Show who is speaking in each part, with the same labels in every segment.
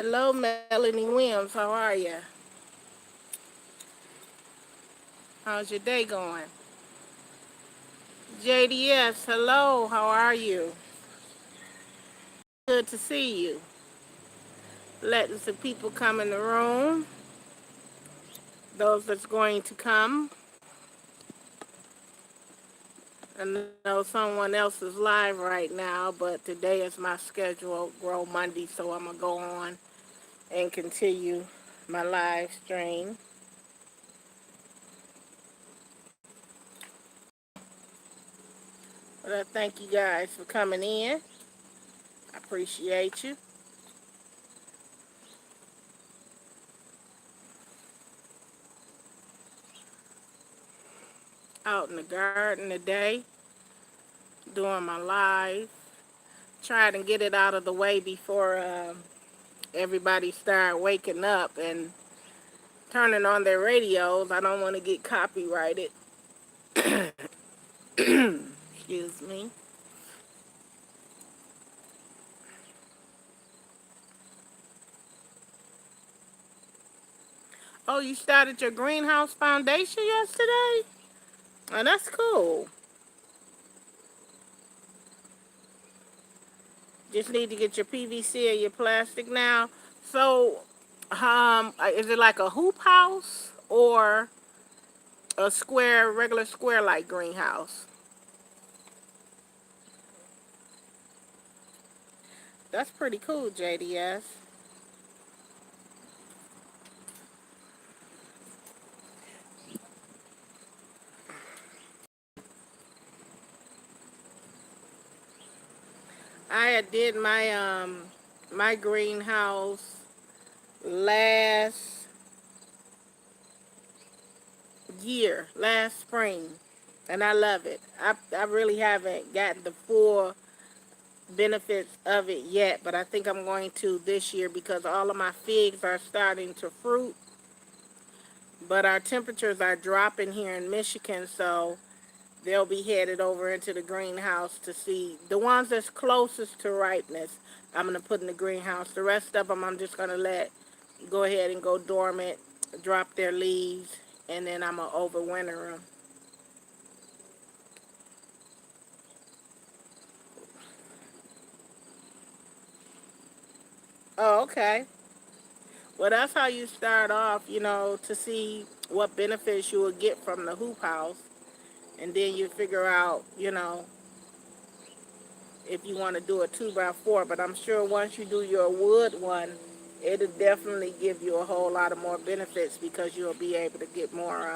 Speaker 1: Hello, Melanie Williams. How are you? How's your day going? JDS, hello. How are you? Good to see you. Letting some people come in the room. Those that's going to come. I know someone else is live right now, but today is my scheduled Grow Monday, so I'm going to go on and continue my live stream. But I thank you guys for coming in. I appreciate you. Out in the garden today, doing my live. Trying to get it out of the way before everybody start waking up and turning on their radios. I don't want to get copyrighted. Excuse me. Oh, you started your greenhouse foundation yesterday? Oh, that's cool. Just need to get your PVC and your plastic now. So, is it like a hoop house or a square, regular square like greenhouse? That's pretty cool, JDS. I had did my greenhouse last year, last spring, and I love it. I really haven't gotten the full benefits of it yet, but I think I'm going to this year because all of my figs are starting to fruit, but our temperatures are dropping here in Michigan, so they'll be headed over into the greenhouse to see the ones that's closest to ripeness. I'm gonna put in the greenhouse. The rest of them I'm just gonna let go ahead and go dormant, drop their leaves, and then I'm gonna overwinter them. Oh, okay. Well, that's how you start off, to see what benefits you will get from the hoop house, and then you figure out, if you want to do a 2x4. But I'm sure once you do your wood one, it'll definitely give you a whole lot of more benefits because you'll be able to get more,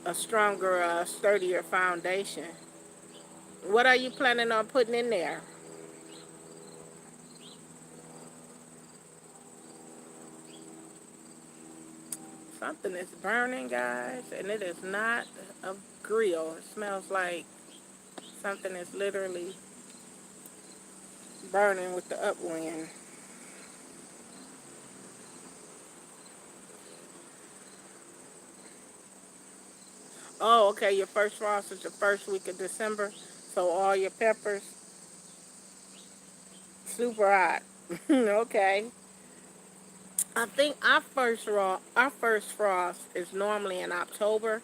Speaker 1: a stronger, sturdier foundation. What are you planning on putting in there? Something is burning, guys, and it is not a grill. It smells like something is literally burning with the upwind. Oh, okay, your first frost is the first week of December, so all your peppers, super hot. Okay. I think our first frost is normally in October,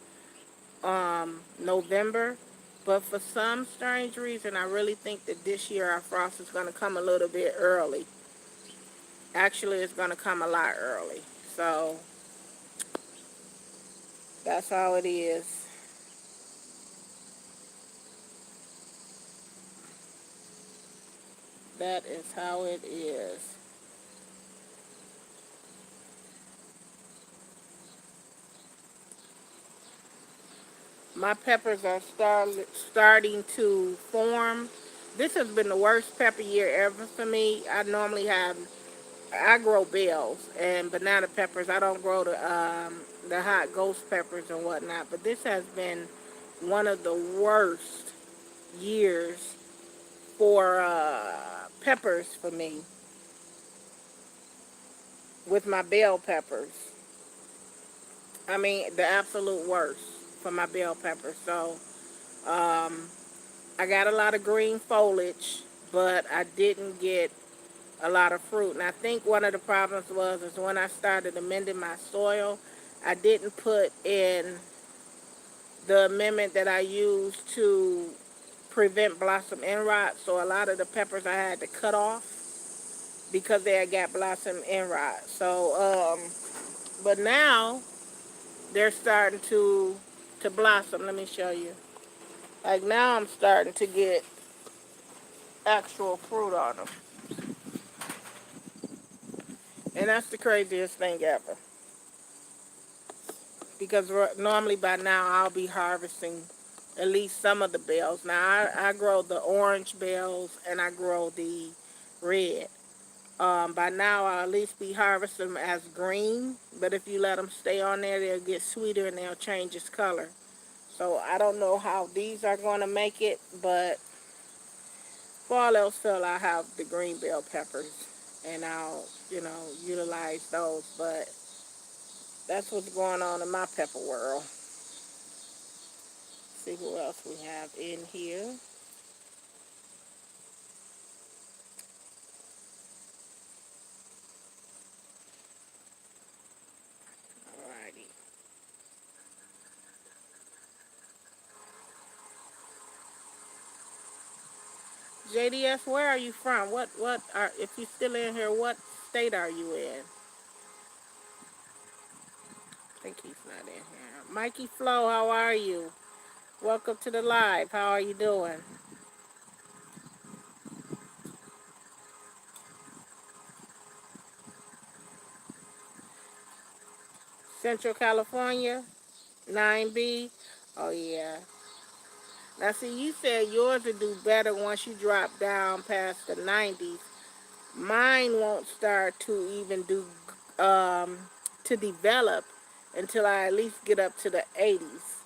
Speaker 1: November, but for some strange reason, I really think that this year our frost is going to come a little bit early. Actually, it's going to come a lot early. So that's how it is. That is how it is. My peppers are starting to form. This has been the worst pepper year ever for me. I grow bells and banana peppers. I don't grow the hot ghost peppers and whatnot. But this has been one of the worst years for peppers for me with my bell peppers. I mean, the absolute worst for my bell peppers. So um, I got a lot of green foliage, but I didn't get a lot of fruit. And I think one of the problems was is when I started amending my soil, I didn't put in the amendment that I used to prevent blossom end rot. So a lot of the peppers I had to cut off because they had got blossom end rot. So, but now they're starting to blossom. Let me show you. Like now I'm starting to get actual fruit on them. And that's the craziest thing ever. Because normally by now I'll be harvesting at least some of the bells. Now I grow the orange bells and I grow the red. By now I'll at least be harvesting them as green. But if you let them stay on there, they'll get sweeter and they'll change its color. So I don't know how these are going to make it, but for all else fail, I have the green bell peppers, and I'll, utilize those. But that's what's going on in my pepper world. See who else we have in here. Alrighty. JDS, where are you from? If you're still in here, what state are you in? I think he's not in here. Mikey Flo, how are you? Welcome to the live. How are you doing? Central California, 9B. Oh, yeah. Now, see, you said yours would do better once you drop down past the 90s. Mine won't start to even um, to develop until I at least get up to the 80s.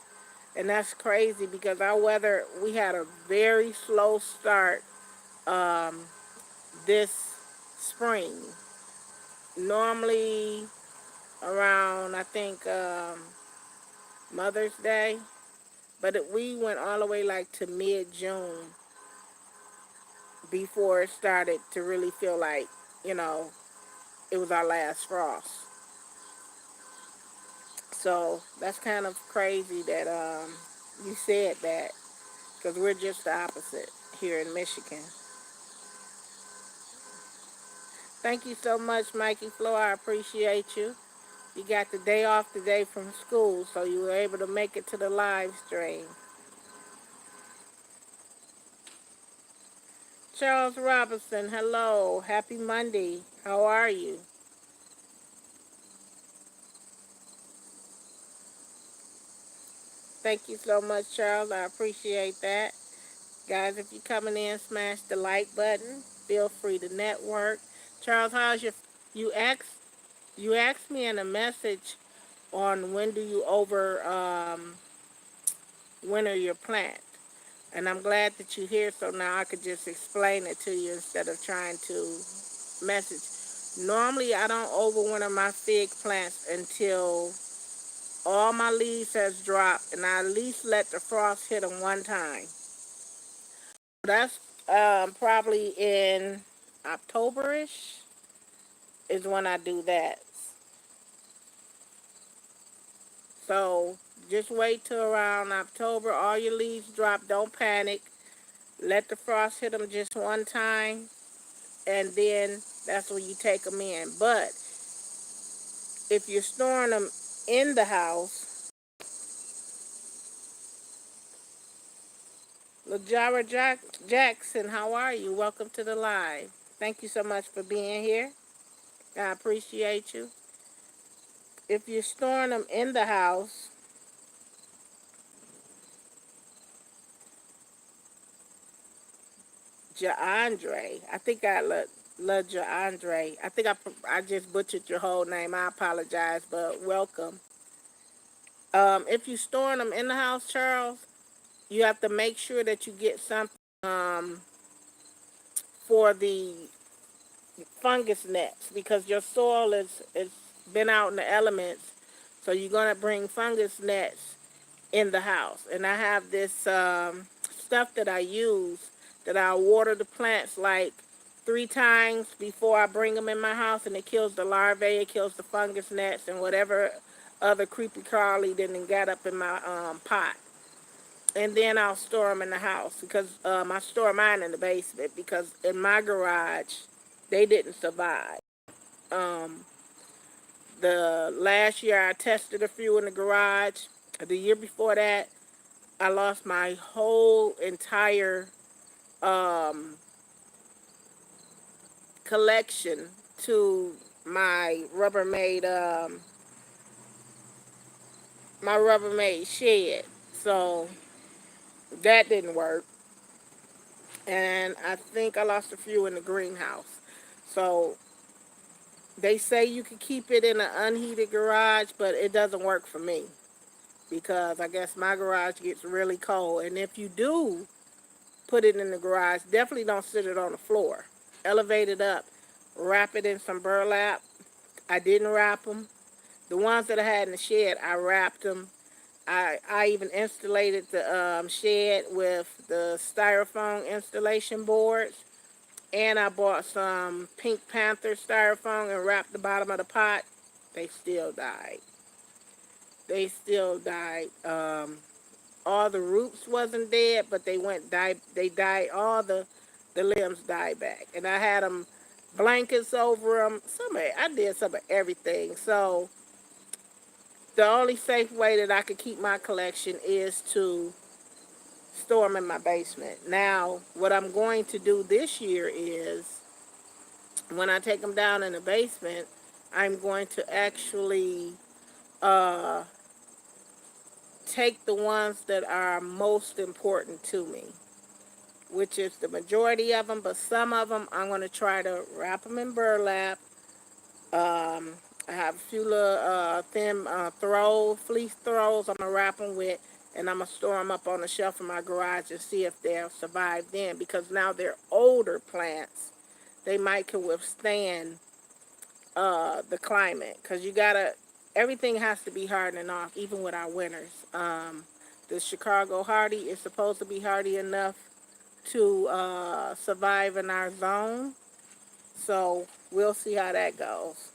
Speaker 1: And that's crazy because our weather, we had a very slow start um, this spring. Normally around, I think, Mother's Day, but we went all the way like to mid-June before it started to really feel like, you know, it was our last frost. So that's kind of crazy that you said that because we're just the opposite here in Michigan. Thank you so much, Mikey Flo. I appreciate you. You got the day off today from school, so you were able to make it to the live stream. Charles Robinson, hello. Happy Monday. How are you? Thank you so much, Charles. I appreciate that. Guys, if you're coming in, smash the like button. Feel free to network. Charles, how's your... You asked, you asked me in a message on when do you winter your plant. And I'm glad that you're here, so now I could just explain it to you instead of trying to message. Normally, I don't overwinter my fig plants until all my leaves has dropped, and I at least let the frost hit them one time. That's probably in October-ish is when I do that. So just wait till around October. All your leaves drop. Don't panic. Let the frost hit them just one time, and then that's when you take them in. But if you're storing them in the house, LaJara Jackson, how are you? Welcome to the live. Thank you so much for being here. I appreciate you. If you're storing them in the house, Jaandre, I think I love Jaandre. I think I just butchered your whole name. I apologize, but welcome. If you're storing them in the house, Charles, you have to make sure that you get something for the fungus nets because your soil is been out in the elements. So you're gonna bring fungus nets in the house. And I have this stuff that I use that I water the plants like 3 times before I bring them in my house, and it kills the larvae, it kills the fungus gnats, and whatever other creepy crawly didn't get up in my pot. And then I'll store them in the house because I store mine in the basement because in my garage they didn't survive. Um, the last year I tested a few in the garage. The year before that, I lost my whole entire um, collection to my Rubbermaid my Rubbermaid shed. So that didn't work. And I think I lost a few in the greenhouse. So they say you can keep it in an unheated garage, but it doesn't work for me because I guess my garage gets really cold. And if you do put it in the garage, definitely don't sit it on the floor. Elevate it up, wrap it in some burlap. I didn't wrap them. The ones that I had in the shed, I wrapped them. I even installated the shed with the styrofoam installation boards. And I bought some Pink Panther styrofoam and wrapped the bottom of the pot. They still died. They still died. All the roots wasn't dead, but they died. All the limbs died back. And I had them blankets over them. I did some of everything. So the only safe way that I could keep my collection is to store them in my basement. Now, what I'm going to do this year is when I take them down in the basement, I'm going to actually uh, take the ones that are most important to me, which is the majority of them, but some of them I'm going to try to wrap them in burlap. I have a few little thin fleece throws I'm going to wrap them with, and I'm going to store them up on the shelf in my garage and see if they'll survive then, because now they're older plants. They might can withstand the climate, because everything has to be hardening off, even with our winters. The Chicago Hardy is supposed to be hardy enough to survive in our zone, so we'll see how that goes.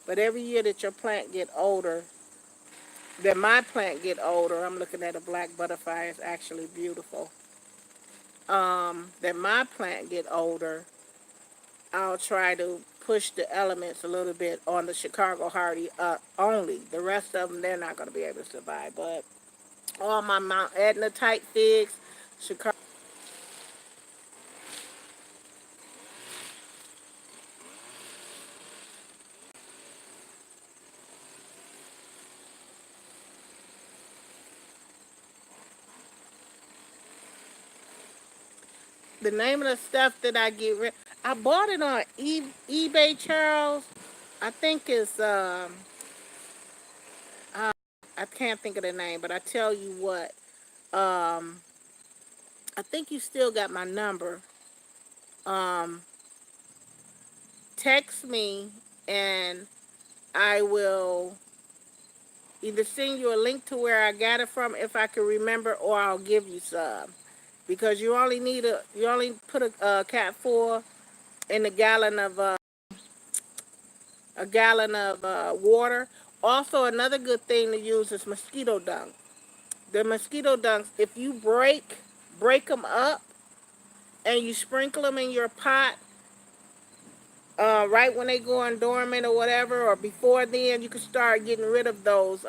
Speaker 1: But every year that your plant get older, that my plant get older, I'm looking at a black butterfly, it's actually beautiful. That my plant get older, I'll try to push the elements a little bit on the Chicago Hardy only. The rest of them, they're not going to be able to survive. But all my Mount Etna type figs, Chicago. The name of the stuff that I get rid, I bought it on eBay, Charles. I think it's I can't think of the name, but I tell you what, um, I think you still got my number. Um, Text me and I will either send you a link to where I got it from if I can remember, or I'll give you some. Because you only put a cat 4 in a gallon of water. Also, another good thing to use is mosquito dung. The mosquito dunks, if you break them up and you sprinkle them in your pot, right when they go on dormant or whatever, or before then, you can start getting rid of those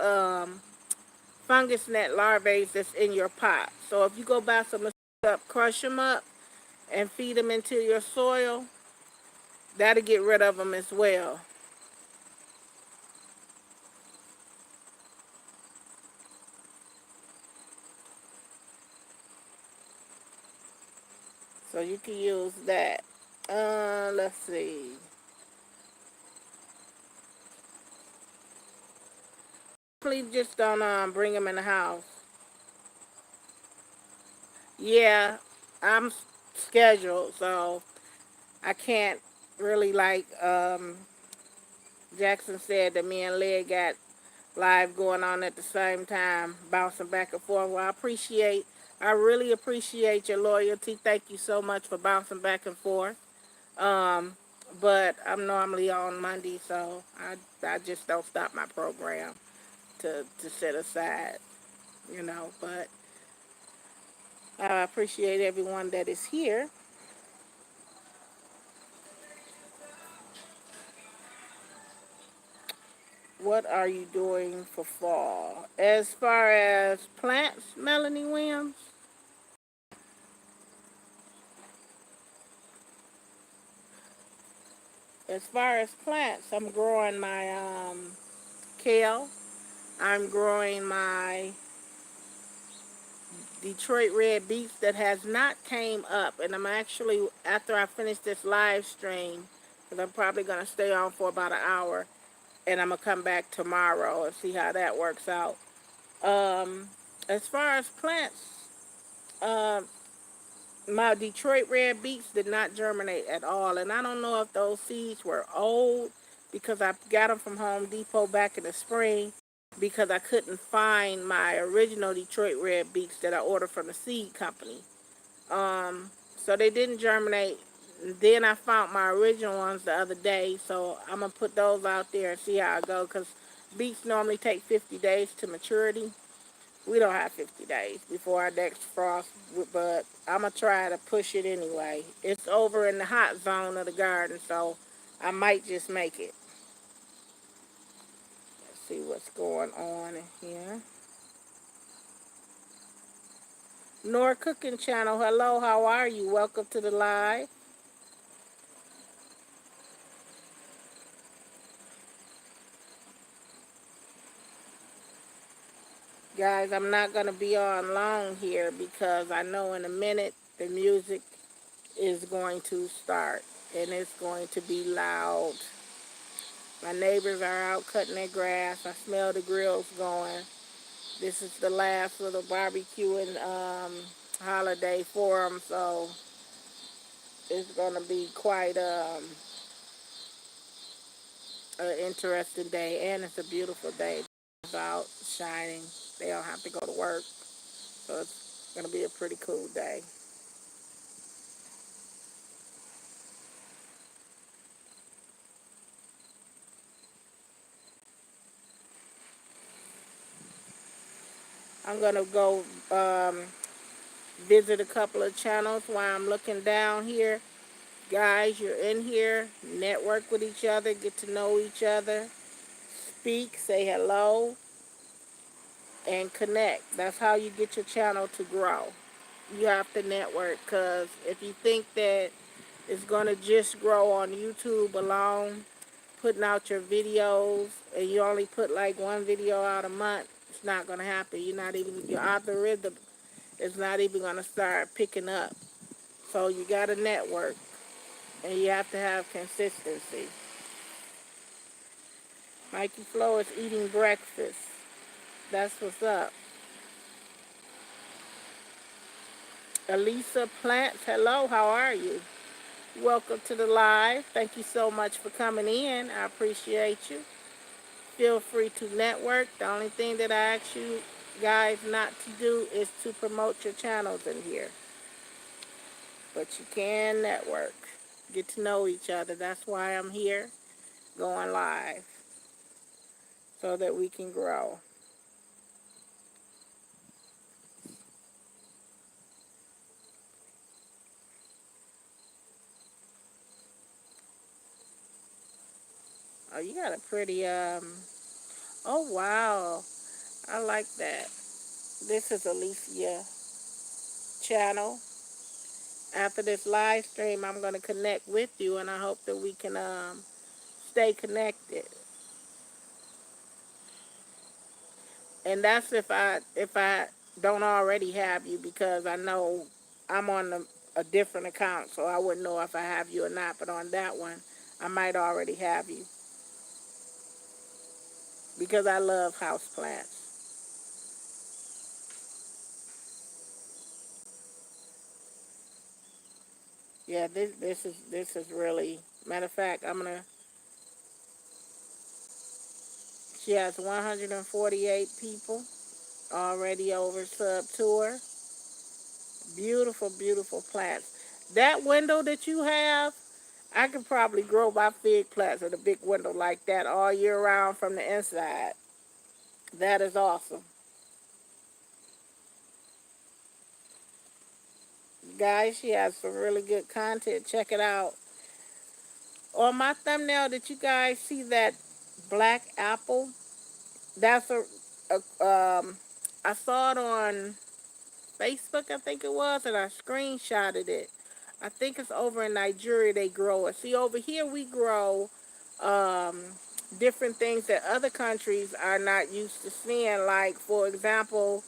Speaker 1: fungus net larvae that's in your pot. So if you go buy some up, crush them up, and feed them into your soil, that'll get rid of them as well. So you can use that. Let's see. Please just don't bring them in the house. Yeah, I'm scheduled, so I can't really Jackson said that me and Leah got live going on at the same time, bouncing back and forth. Well, I really appreciate your loyalty. Thank you so much for bouncing back and forth. Um, but I'm normally on Monday, so I just don't stop my program to set aside, you know. But I appreciate everyone that is here. What are you doing for fall? As far as plants, Melanie Williams? As far as plants, I'm growing my kale. I'm growing my Detroit red beets that has not came up, and I'm actually, after I finish this live stream, because I'm probably going to stay on for about an hour, and I'm going to come back tomorrow and see how that works out. Um, as far as plants, um, my Detroit red beets did not germinate at all, and I don't know if those seeds were old because I got them from Home Depot back in the spring because I couldn't find my original Detroit red beets that I ordered from the seed company. Um, so they didn't germinate. Then I found my original ones the other day, so I'm gonna put those out there and see how it goes. Cause beets normally take 50 days to maturity. We don't have 50 days before our next frost, but I'm gonna try to push it anyway. It's over in the hot zone of the garden, so I might just make it. Let's see what's going on in here. Nora Cooking Channel, hello, how are you? Welcome to the live. Guys, I'm not gonna be on long here because I know in a minute the music is going to start and it's going to be loud. My neighbors are out cutting their grass. I smell the grills going. This is the last little barbecuing holiday for them, so it's gonna be quite an interesting day, and it's a beautiful day. It's out shining. They don't have to go to work, so it's gonna be a pretty cool day. I'm gonna go visit a couple of channels while I'm looking down here. Guys, you're in here. Network with each other. Get to know each other. Speak. Say hello. And connect. That's how you get your channel to grow. You have to network because if you think that it's going to just grow on YouTube alone, putting out your videos, and you only put like one video out a month, it's not going to happen. You're not even, your algorithm is not even going to start picking up. So you got to network and you have to have consistency. Mikey Flo is eating breakfast. That's what's up. Elisa Plants, hello, how are you? Welcome to the live. Thank you so much for coming in. I appreciate you. Feel free to network. The only thing that I ask you guys not to do is to promote your channels in here. But you can network. Get to know each other. That's why I'm here going live. So that we can grow. Oh, you got a pretty oh wow. I like that. This is Alicia channel. After this live stream, I'm going to connect with you, and I hope that we can stay connected. And that's if I don't already have you, because I know I'm on a different account, so I wouldn't know if I have you or not. But on that one, I might already have you because I love house plants. Yeah, this is really, matter of fact. She has 148 people already over sub tour. Beautiful, beautiful plants. That window that you have, I could probably grow my fig plants in a big window like that all year round from the inside. That is awesome. Guys, she has some really good content. Check it out. On my thumbnail, did you guys see that black apple? That's I saw it on Facebook, I think it was, and I screenshotted it. I think it's over in Nigeria they grow it. See, over here we grow um, different things that other countries are not used to seeing. Like, for example,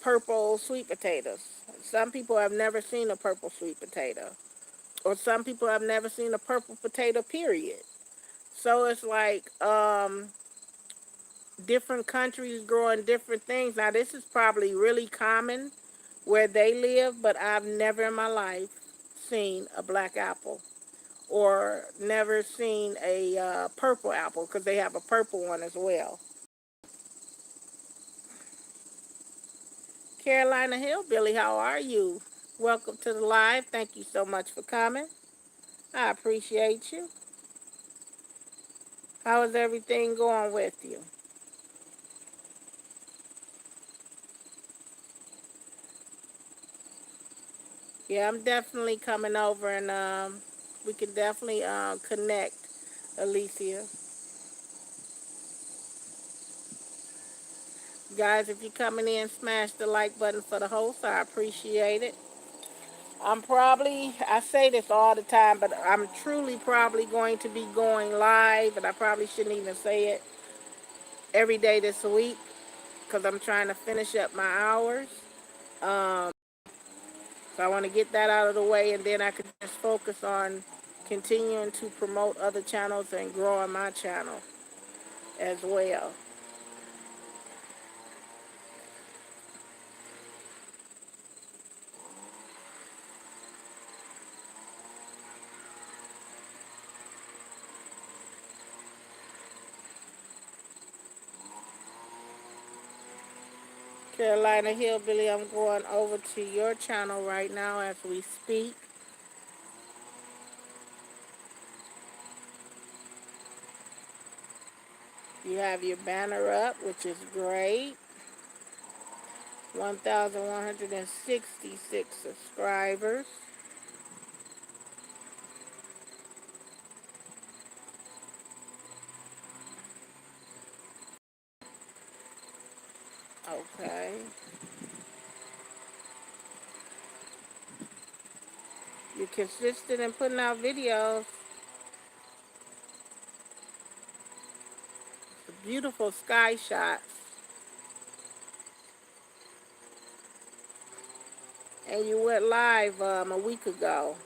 Speaker 1: purple sweet potatoes. Some people have never seen a purple sweet potato, or some people have never seen a purple potato. Period. So it's like different countries growing different things. Now, this is probably really common where they live, but I've never in my life seen a black apple or never seen a purple apple because they have a purple one as well. Carolina Hillbilly, how are you? Welcome to the live. Thank you so much for coming. I appreciate you. How is everything going with you? Yeah, I'm definitely coming over and we can definitely connect, Alicia. Guys, if you're coming in, smash the like button for the host. I appreciate it. I say this all the time, but I'm truly probably going to be going live, and I probably shouldn't even say it every day this week because I'm trying to finish up my hours. Um, so I want to get that out of the way, and then I can just focus on continuing to promote other channels and growing my channel as well. Carolina Hillbilly, I'm going over to your channel right now as we speak. You have your banner up, which is great. 1,166 subscribers. Okay. You're consistent in putting out videos. Beautiful sky shots. And you went live a week ago.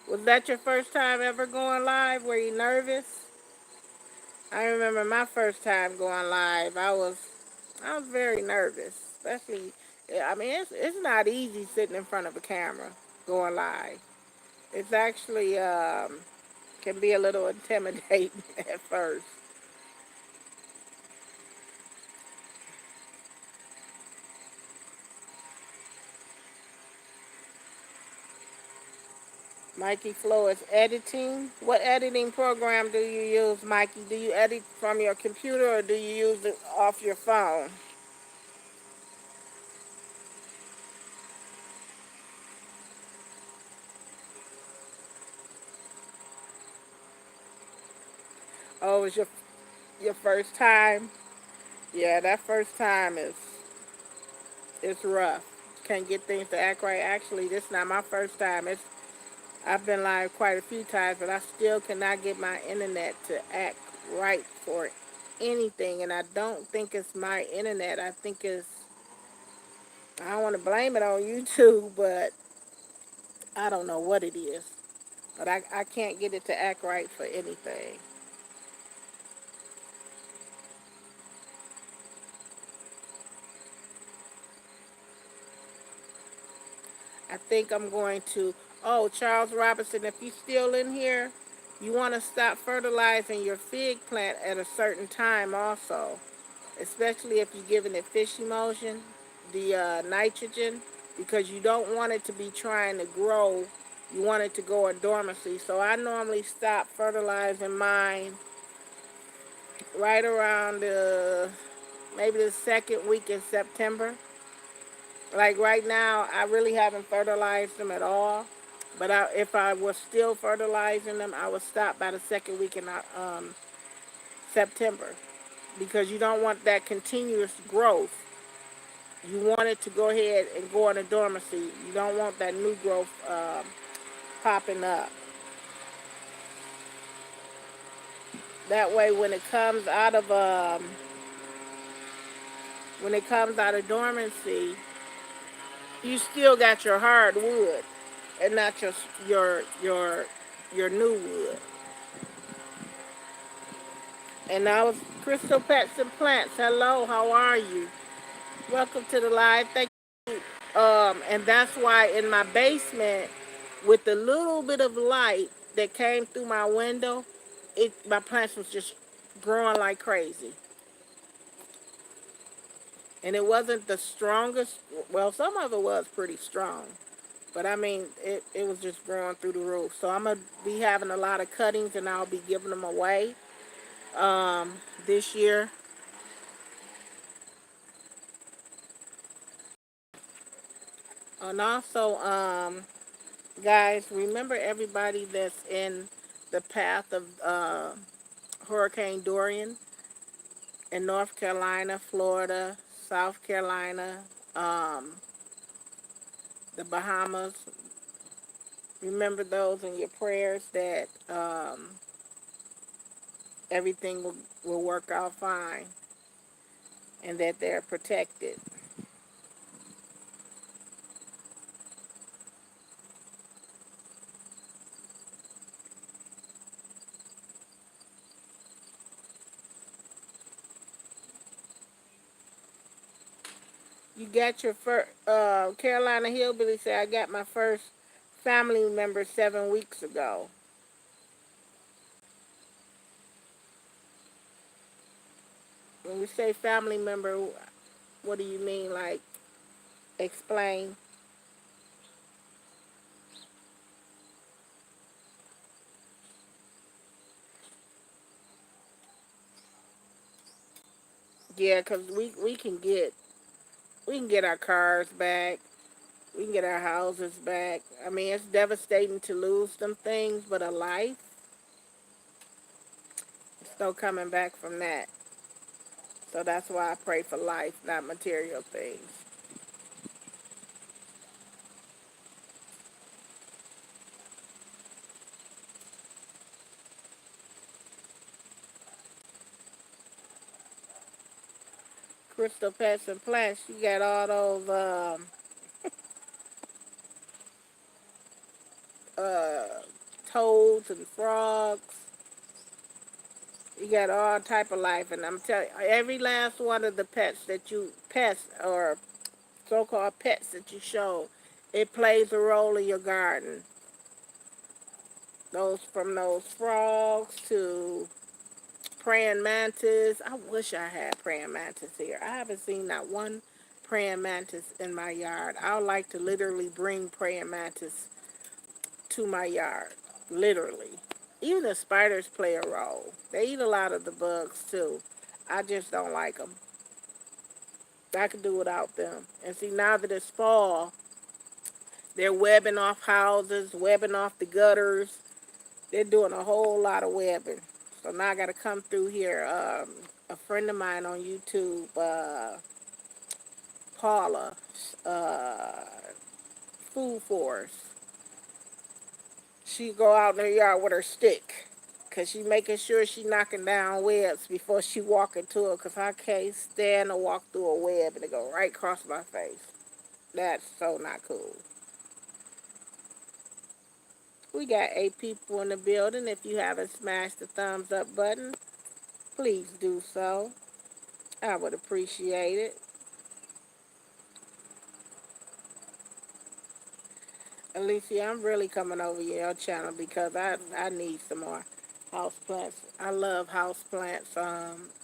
Speaker 1: Was that your first time ever going live? Were you nervous? I remember my first time going live. I was very nervous, especially. I mean, it's not easy sitting in front of a camera going live. It's actually can be a little intimidating at first. Mikey Flow is editing. What editing program do you use, Mikey? Do you edit from your computer or do you use it off your phone? Oh, it's your first time? Yeah, that first time is it's rough. Can't get things to act right. Actually, this is not my first time. I've been live quite a few times, but I still cannot get my internet to act right for anything. And I don't think it's my internet. I don't want to blame it on YouTube, but I don't know what it is. But I can't get it to act right for anything. I think I'm going to. Oh, Charles Robinson, if you're still in here, you want to stop fertilizing your fig plant at a certain time also, especially if you're giving it fish emulsion, the nitrogen, because you don't want it to be trying to grow. you want it to go in dormancy. So I normally stop fertilizing mine right around maybe the second week in September. Like right now, I really haven't fertilized them at all. But if I was still fertilizing them, I would stop by the second week in September, because you don't want that continuous growth. You want it to go ahead and go into dormancy. You don't want that new growth popping up. That way, when it comes out of dormancy, you still got your hardwood and not your new wood. And now it's Crystal Pets and Plants. Hello, how are you? Welcome to the live. Thank you. And that's why in my basement, with the little bit of light that came through my window, my plants was just growing like crazy. And it wasn't the strongest. Well, some of it was pretty strong, but I mean, it was just growing through the roof. So I'm gonna be having a lot of cuttings, and I'll be giving them away this year. And also, guys, remember everybody that's in the path of Hurricane Dorian in North Carolina, Florida, South Carolina, um, the Bahamas. Remember those in your prayers, that everything will work out fine and that they're protected. You got your first, Carolina Hillbilly said, I got my first family member 7 weeks ago. When we say family member, what do you mean? Like, explain. Yeah, 'cause we can get our cars back. We can get our houses back. I mean, it's devastating to lose them things, but a life, it's no coming back from that. So that's why I pray for life, not material things. Crystal Pets and Plants, you got all those uh, toads and frogs. You got all type of life, and I'm telling you, every last one of the pets or so-called pets that you show, it plays a role in your garden. Those frogs to praying mantis. I wish I had praying mantis here. I haven't seen not one praying mantis in my yard. I would like to literally bring praying mantis to my yard. Literally. Even the spiders play a role. They eat a lot of the bugs too. I just don't like them. I could do without them. And see, now that it's fall, they're webbing off houses, webbing off the gutters. They're doing a whole lot of webbing. So now I got to come through here. A friend of mine on YouTube, Paula, uh, Food Force, she go out in her yard with her stick. Cause she making sure she knocking down webs before she walk into it. Cause I can't stand to walk through a web and it go right across my face. That's so not cool. We got 8 people in the building. If you haven't smashed the thumbs up button, please do so. I would appreciate it. Alicia, I'm really coming over your channel because I need some more house plants. I love house plants.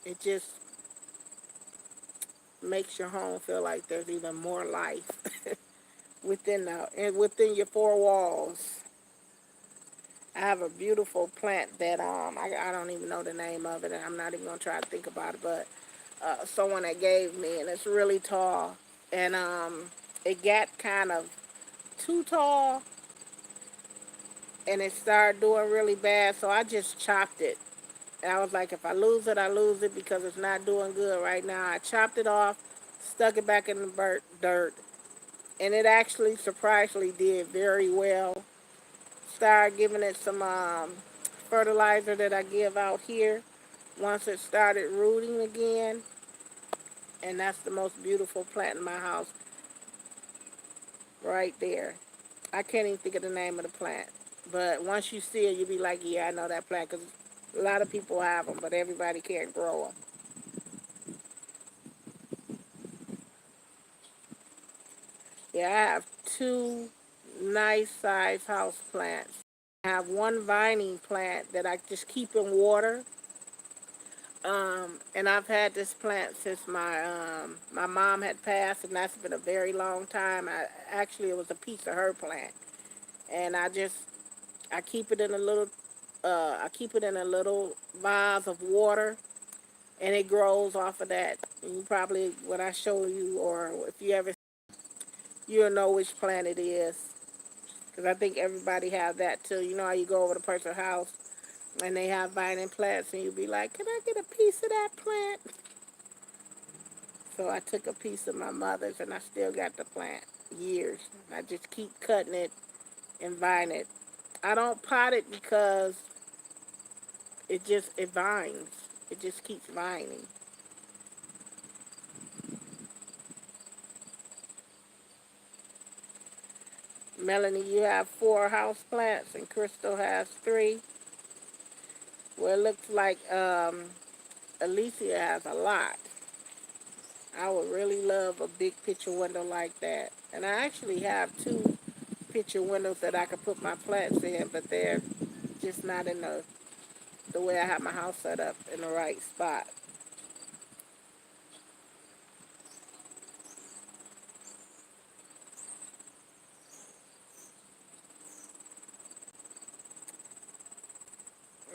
Speaker 1: It just makes your home feel like there's even more life within your four walls. I have a beautiful plant that I don't even know the name of it, and I'm not even gonna try to think about it. But someone that gave me, and it's really tall, and it got kind of too tall, and it started doing really bad. So I just chopped it. And I was like, if I lose it, I lose it because it's not doing good right now. I chopped it off, stuck it back in the dirt, and it actually surprisingly did very well. Started giving it some fertilizer that I give out here once it started rooting again, and that's the most beautiful plant in my house right there. I can't even think of the name of the plant, but once you see it, you'll be like, yeah, I know that plant, because a lot of people have them, but everybody can't grow them. Yeah, I have two nice size house plants. I have one vining plant that I just keep in water. And I've had this plant since my mom had passed, and that's been a very long time. It was a piece of her plant, and I keep it in a little I keep it in a little vase of water, and it grows off of that. And you probably, when I show you, or if you ever, you'll know which plant it is, because I think everybody have that too. You know how you go over to a person's house and they have vining plants, and you be like, "Can I get a piece of that plant?" So I took a piece of my mother's, and I still got the plant years. I just keep cutting it and vine it. I don't pot it because it vines. It just keeps vining. Melanie, you have 4 house plants, and Crystal has 3. Well, it looks like Alicia has a lot. I would really love a big picture window like that. And I actually have 2 picture windows that I could put my plants in, but they're just not in the way I have my house set up in the right spot.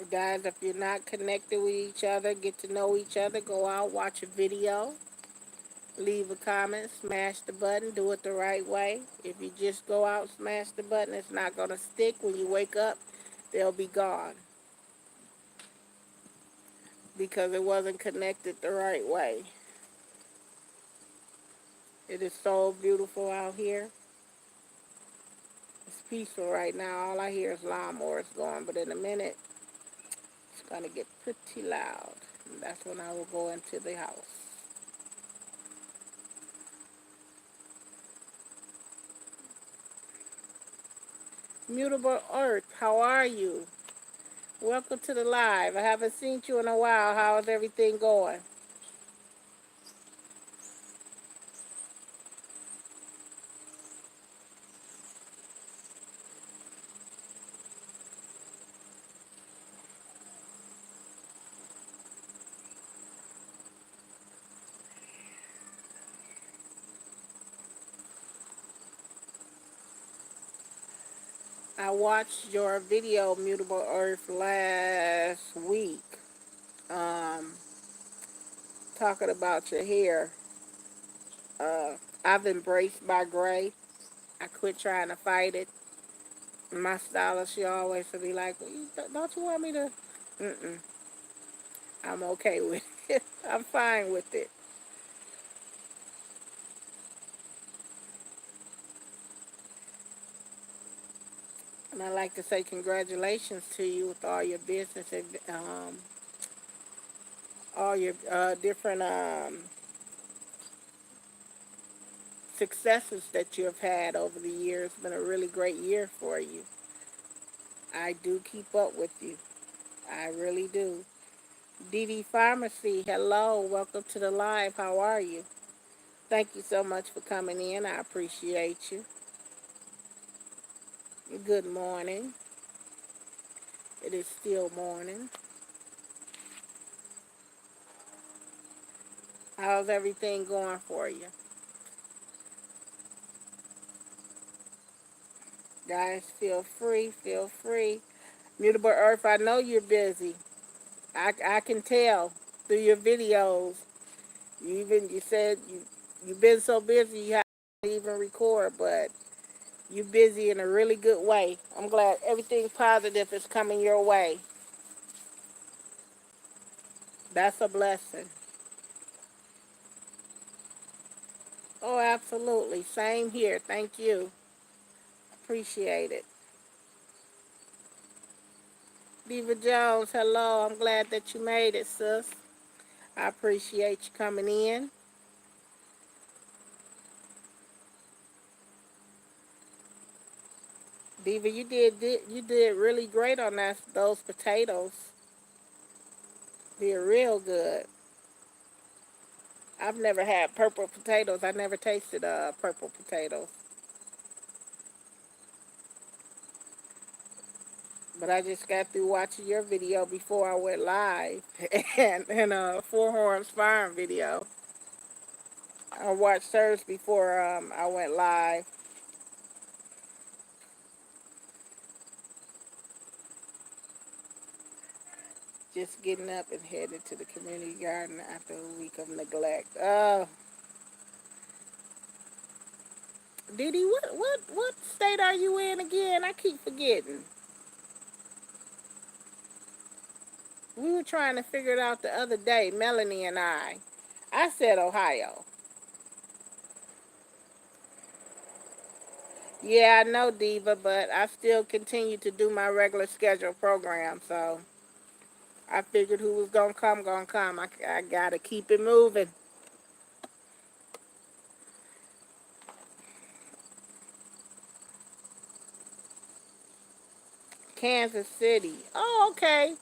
Speaker 1: Guys, if you're not connected with each other, get to know each other, go out, watch a video, leave a comment, smash the button, do it the right way. If you just go out, smash the button, it's not going to stick. When you wake up, they'll be gone because it wasn't connected the right way. It is so beautiful out here. It's peaceful right now. All I hear is lawnmowers going, but in a minute, it's going to get pretty loud. And that's when I will go into the house. Mutable Earth, how are you? Welcome to the live. I haven't seen you in a while. How is everything going? I watched your video, Mutable Earth, last week, um, talking about your hair. Uh, I've embraced my gray. I quit trying to fight it. My stylist, she always would be like, "Don't you want me to?" Mm-mm. I'm okay with it. I'm fine with it. And I'd like to say congratulations to you with all your business and all your different successes that you have had over the years. It's been a really great year for you. I do keep up with you. I really do. DD Pharmacy, hello. Welcome to the live. How are you? Thank you so much for coming in. I appreciate you. Good morning. It is still morning. How's everything going for you? Guys, feel free, feel free. Mutable Earth, I know you're busy. I can tell through your videos. You said you've been so busy you haven't even record, but you're busy in a really good way. I'm glad everything positive is coming your way. That's a blessing. Oh, absolutely. Same here. Thank you. Appreciate it. Diva Jones, hello. I'm glad that you made it, sis. I appreciate you coming in. Diva, you did really great on those potatoes. Did real good. I've never had purple potatoes. I never tasted purple potatoes. But I just got through watching your video before I went live, and Four Horns Farm video. I watched hers before I went live. Just getting up and headed to the community garden after a week of neglect. Didi, what state are you in again? I keep forgetting. We were trying to figure it out the other day, Melanie and I. I said Ohio. Yeah, I know, Diva, but I still continue to do my regular scheduled program, so I figured who was gonna come. I gotta keep it moving. Kansas City. Oh, okay.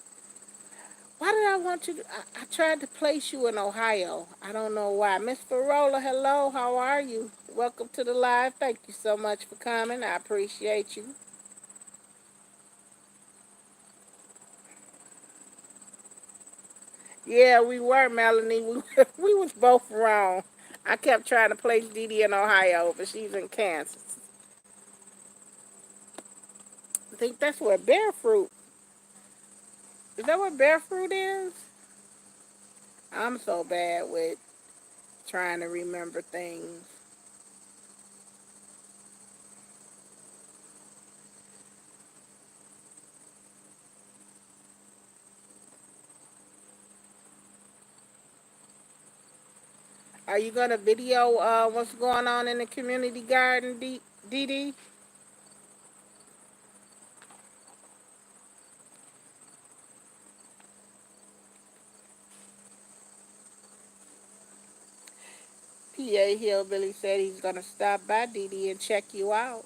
Speaker 1: Why did I want you to? I tried to place you in Ohio. I don't know why. Miss Farola, hello. How are you? Welcome to the live. Thank you so much for coming. I appreciate you. Yeah, we were, Melanie. We was both wrong. I kept trying to place Didi in Ohio, but she's in Kansas. I think that's where bear fruit. Is that what bear fruit is? I'm so bad with trying to remember things. Are you gonna video what's going on in the community garden, Didi? PA Hillbilly said he's gonna stop by Didi and check you out.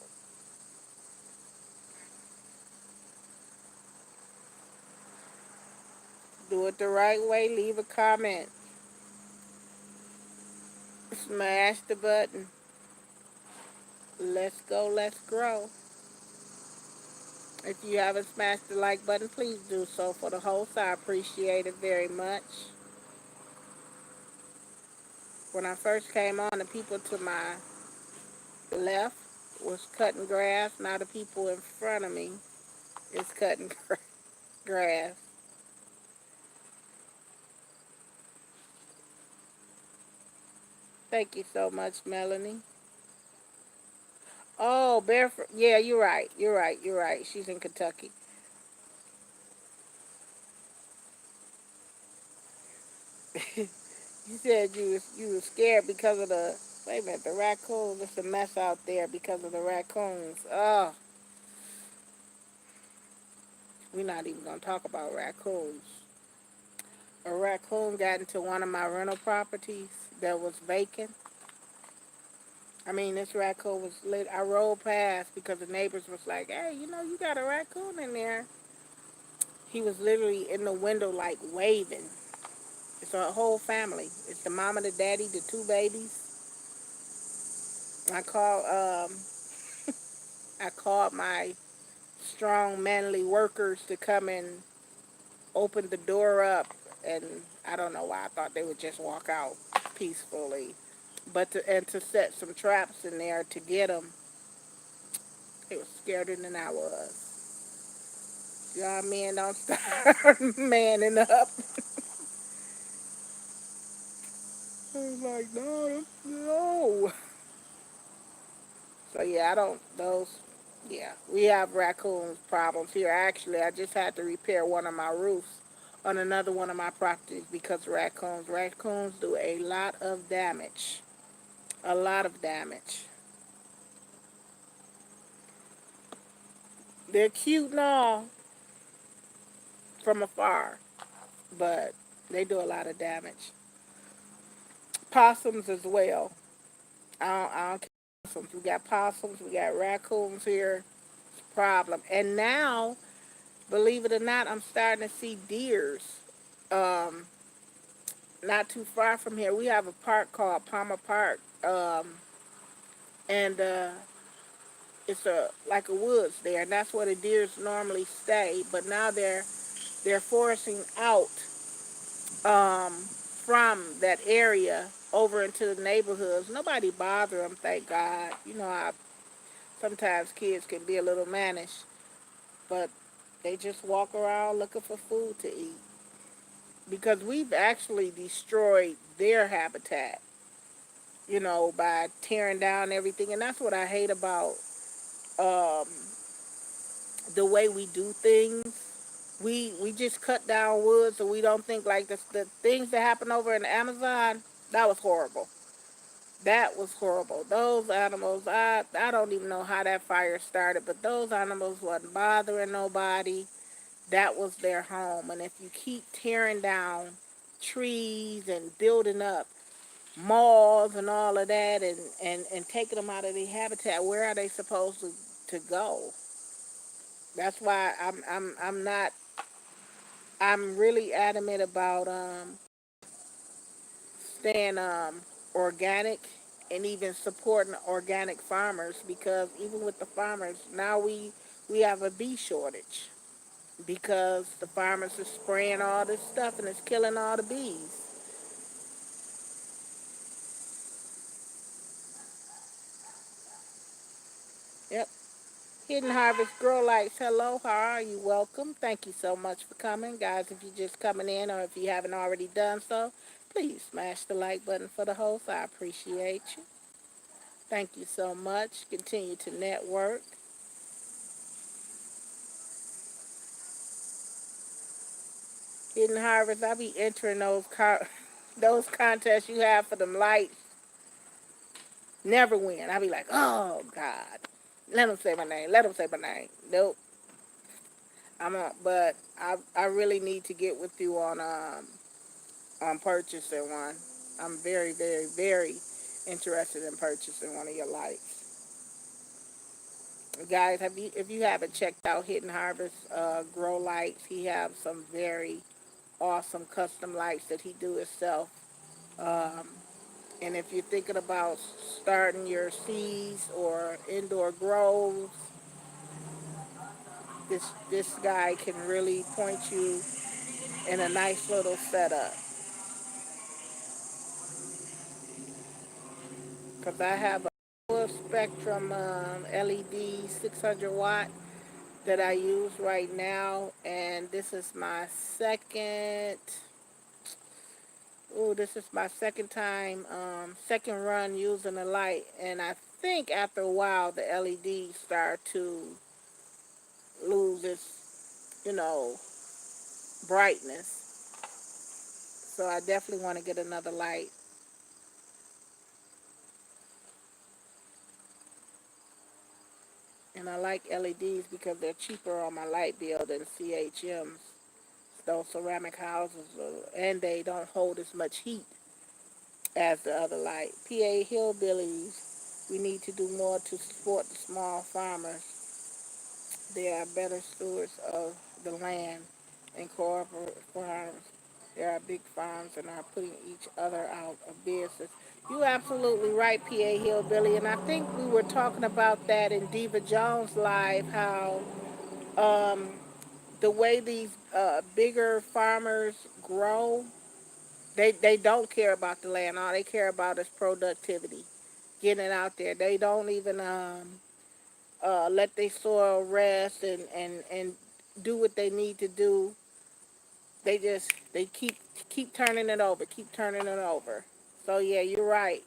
Speaker 1: Do it the right way. Leave a comment. Smash the button. Let's go. Let's grow. If you haven't smashed the like button, please do so for the host. I appreciate it very much. When I first came on, the people to my left was cutting grass. Now the people in front of me is cutting grass. Thank you so much, Melanie. Oh, barefoot. Yeah, you're right. You're right. You're right. She's in Kentucky. You said you was scared because of the wait a minute, the raccoons. It's a mess out there because of the raccoons. Oh, we're not even gonna talk about raccoons. A raccoon got into one of my rental properties that was vacant. I mean, this raccoon was lit. I rolled past because the neighbors was like, "Hey, you got a raccoon in there." He was literally in the window, like waving. It's a whole family. It's the mama, the daddy, the two babies. I called I called my strong manly workers to come and open the door up, and I don't know why I thought they would just walk out peacefully, but to set some traps in there to get them. They were scarier than I was. Y'all men don't start manning up. I was like, no, no. So yeah, I don't those. Yeah, we have raccoon problems here. Actually, I just had to repair one of my roofs on another one of my properties because of raccoons. Raccoons do a lot of damage. A lot of damage. They're cute and all from afar, but they do a lot of damage. Possums as well. I don't care. Possums. We got possums. We got raccoons here. Problem. And now, believe it or not, I'm starting to see deers. Um, Not too far from here, we have a park called Palmer Park, and it's a like a woods there, and that's where the deers normally stay. But now they're forcing out from that area over into the neighborhoods. Nobody bother them, thank God. You know how sometimes kids can be a little mannish, but they just walk around looking for food to eat because we've actually destroyed their habitat, by tearing down everything. And that's what I hate about um, the way we do things. We just cut down wood, so we don't think like the things that happened over in the Amazon. That was horrible. That was horrible. Those animals, I don't even know how that fire started, but those animals wasn't bothering nobody. That was their home. And if you keep tearing down trees and building up malls and all of that, and taking them out of their habitat, where are they supposed to go? That's why I'm really adamant about staying organic and even supporting organic farmers, because even with the farmers now, we have a bee shortage because the farmers are spraying all this stuff and it's killing all the bees. Yep. Hidden Harvest Grow Lights, hello, how are you? Welcome. Thank you so much for coming. Guys, if you're just coming in or if you haven't already done so, please smash the like button for the host. I appreciate you. Thank you so much. Continue to network. Hidden Harvest, I be entering those contests you have for them lights. Never win. I be like, oh, God. Let them say my name. Let them say my name. Nope. But I really need to get with you on purchasing one. I'm very, very, very interested in purchasing one of your lights. Guys, if you haven't checked out Hidden Harvest Grow Lights, he has some very awesome custom lights that he do himself. Um, and if you're thinking about starting your seeds or indoor grows, this guy can really point you in a nice little setup. Because I have a full spectrum LED 600 watt that I use right now, and this is my second time, second run using the light, and I think after a while the LED start to lose its, brightness. So I definitely want to get another light. And I like LEDs because they're cheaper on my light bill than CHMs. Those ceramic houses, and they don't hold as much heat as the other light. PA Hillbillies, we need to do more to support the small farmers. They are better stewards of the land and cooperative farms. They are big farms and are putting each other out of business. You absolutely right, PA Hillbilly, and I think we were talking about that in Diva Jones live, how um, the way these bigger farmers grow, they don't care about the land. All they care about is productivity, getting it out there. They don't even let their soil rest and do what they need to do. They keep turning it over, keep turning it over. So yeah, you're right.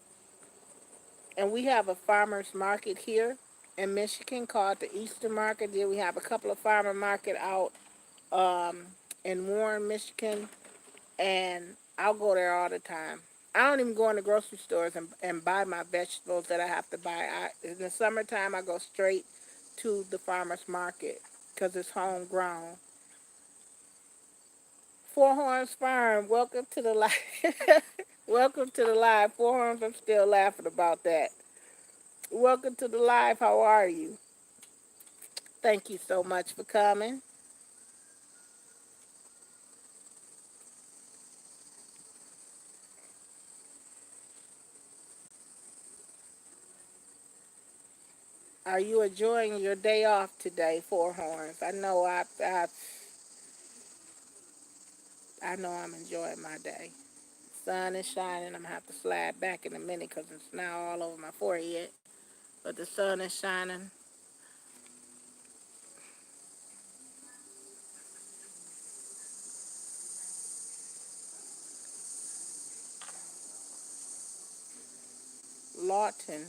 Speaker 1: And we have a farmers market here in Michigan called the Easter Market. Then we have a couple of farmer market out um, in Warren, Michigan, and I'll go there all the time. I don't even go in the grocery stores and buy my vegetables that I have to buy. In the summertime, I go straight to the farmer's market because it's homegrown. Four Horns Farm, welcome to the live. Welcome to the live. Four Horns, I'm still laughing about that. Welcome to the live. How are you? Thank you so much for coming. Are you enjoying your day off today, Four Horns? I know I'm enjoying my day. Sun is shining. I'm gonna have to slide back in a minute because it's now all over my forehead. But the sun is shining. Lawton,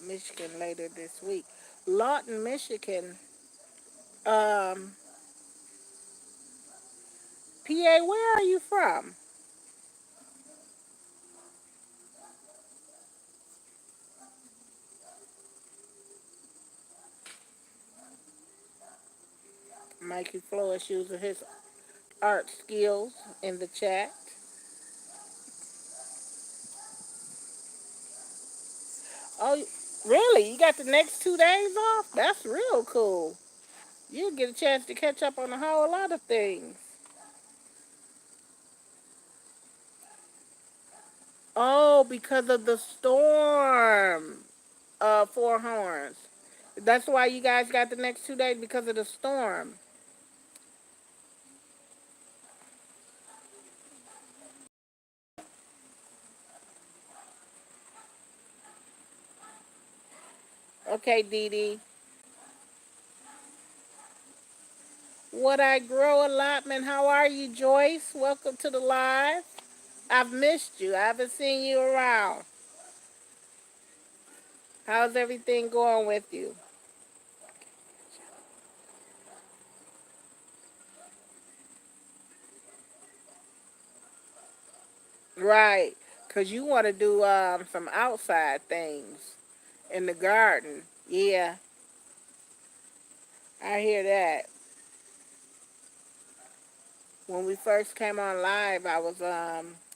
Speaker 1: Michigan later this week. Lawton, Michigan. Um, PA, where are you from? Mikey Flores using his art skills in the chat. Oh, really? You got the next 2 days off? That's real cool. You'll get a chance to catch up on a whole lot of things. Oh, because of the storm. Four Horns. That's why you guys got the next 2 days because of the storm. Okay, Dee Dee. What I grow allotment. How are you, Joyce? Welcome to the live. I've missed you. I haven't seen you around. How's everything going with you? Right, cause you want to do some outside things in the garden. Yeah, I hear that. When we first came on live, I was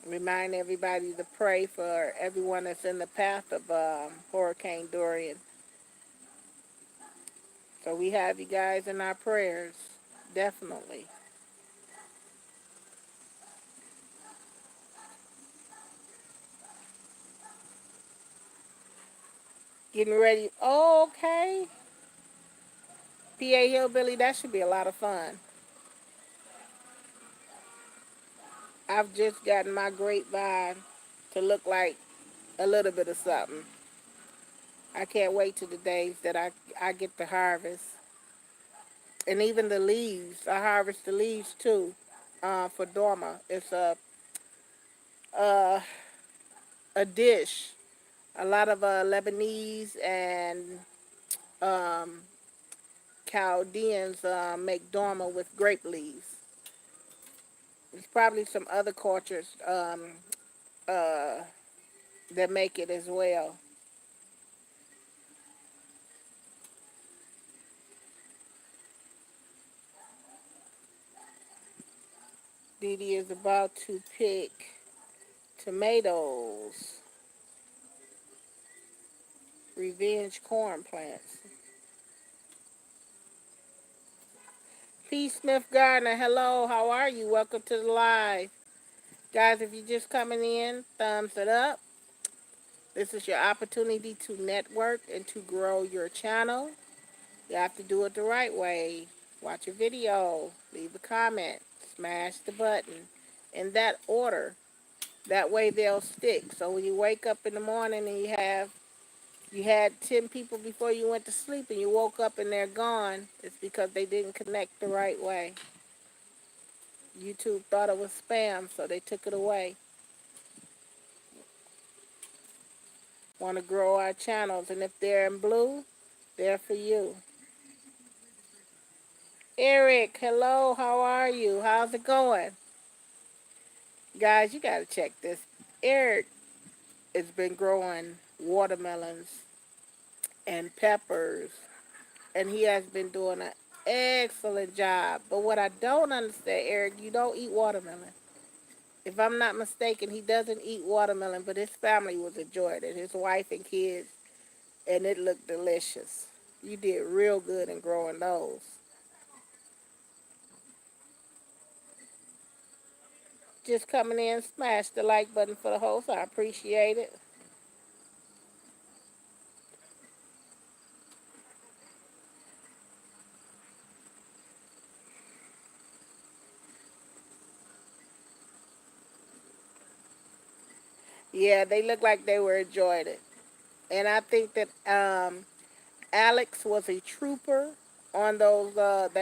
Speaker 1: reminding everybody to pray for everyone that's in the path of Hurricane Dorian. So we have you guys in our prayers, definitely. Getting ready. Oh, okay. PA Hillbilly, that should be a lot of fun. I've just gotten my grapevine to look like a little bit of something. I can't wait to the days that I get to harvest. And even the leaves, I harvest the leaves too for Dorma. It's uh, a dish. A lot of Lebanese and um, Chaldeans make Dorma with grape leaves. There's probably some other cultures uh, that make it as well. Dee Dee is about to pick tomatoes, revenge corn plants. P. Smith Gardner, hello, how are you? Welcome to the live. Guys, if you're just coming in, thumbs it up. This is your opportunity to network and to grow your channel. You have to do it the right way. Watch a video, leave a comment, smash the button in that order. That way they'll stick. So when you wake up in the morning and you have You had 10 people before you went to sleep and you woke up and they're gone. It's because they didn't connect the right way. YouTube thought it was spam, so they took it away. Want to grow our channels, and if they're in blue, they're for you. Eric, hello, how are you? How's it going? Guys, you got to check this. Eric has been growing watermelons and peppers, and he has been doing an excellent job. But what I don't understand, Eric, you don't eat watermelon. If I'm not mistaken, he doesn't eat watermelon, but his family was enjoying it, his wife and kids, and it looked delicious. You did real good in growing those. Just coming in, smash the like button for the host. I appreciate it. Yeah, they looked like they were enjoying it. And I think that Alex was a trooper on those that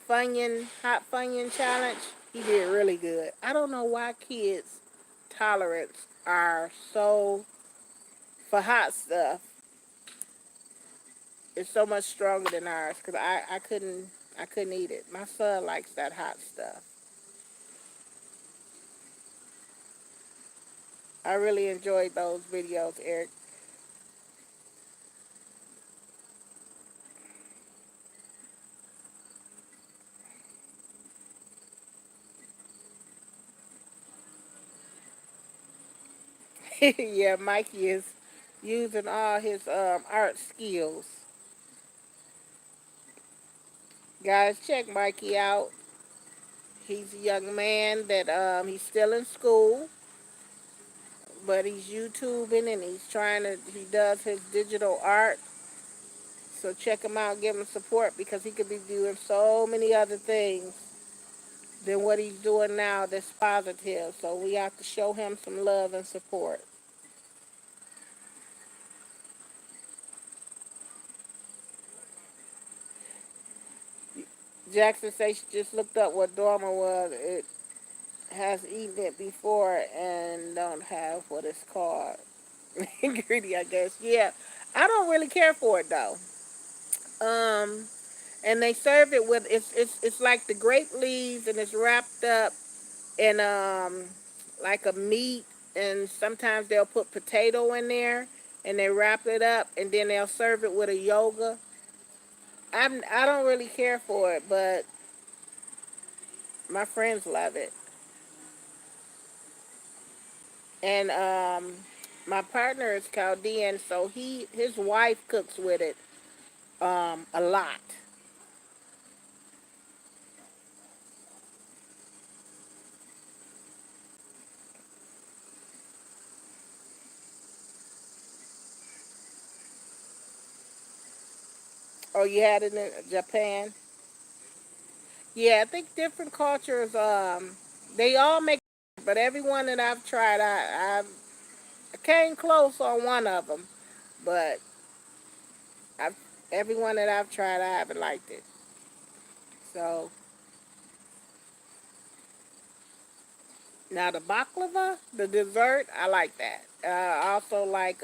Speaker 1: Funyun hot Funyun challenge. He did really good. I don't know why kids' tolerance are so for hot stuff. It's so much stronger than ours because I couldn't eat it. My son likes that hot stuff. I really enjoyed those videos, Eric. Yeah, Mikey is using all his art skills. Guys, check Mikey out. He's a young man that he's still in school, but he's YouTubing and he does his digital art. So check him out, give him support because he could be doing so many other things than what he's doing now that's positive. So we have to show him some love and support. Jackson says she just looked up what Dormer was. It has eaten it before and don't have what it's called. Ingredient, I guess. Yeah, I don't really care for it though. Um, and they serve it with it's like the grape leaves and it's wrapped up in like a meat, and sometimes they'll put potato in there and they wrap it up and then they'll serve it with a yoga. I don't really care for it, but my friends love it. And my partner is Chaldean, so his wife cooks with it a lot. Oh, you had it in Japan? Yeah, I think different cultures they all make, but everyone that I've tried, I came close on one of them, but I've everyone that I've tried, I haven't liked it. So now the baklava, the dessert, I like that. I also like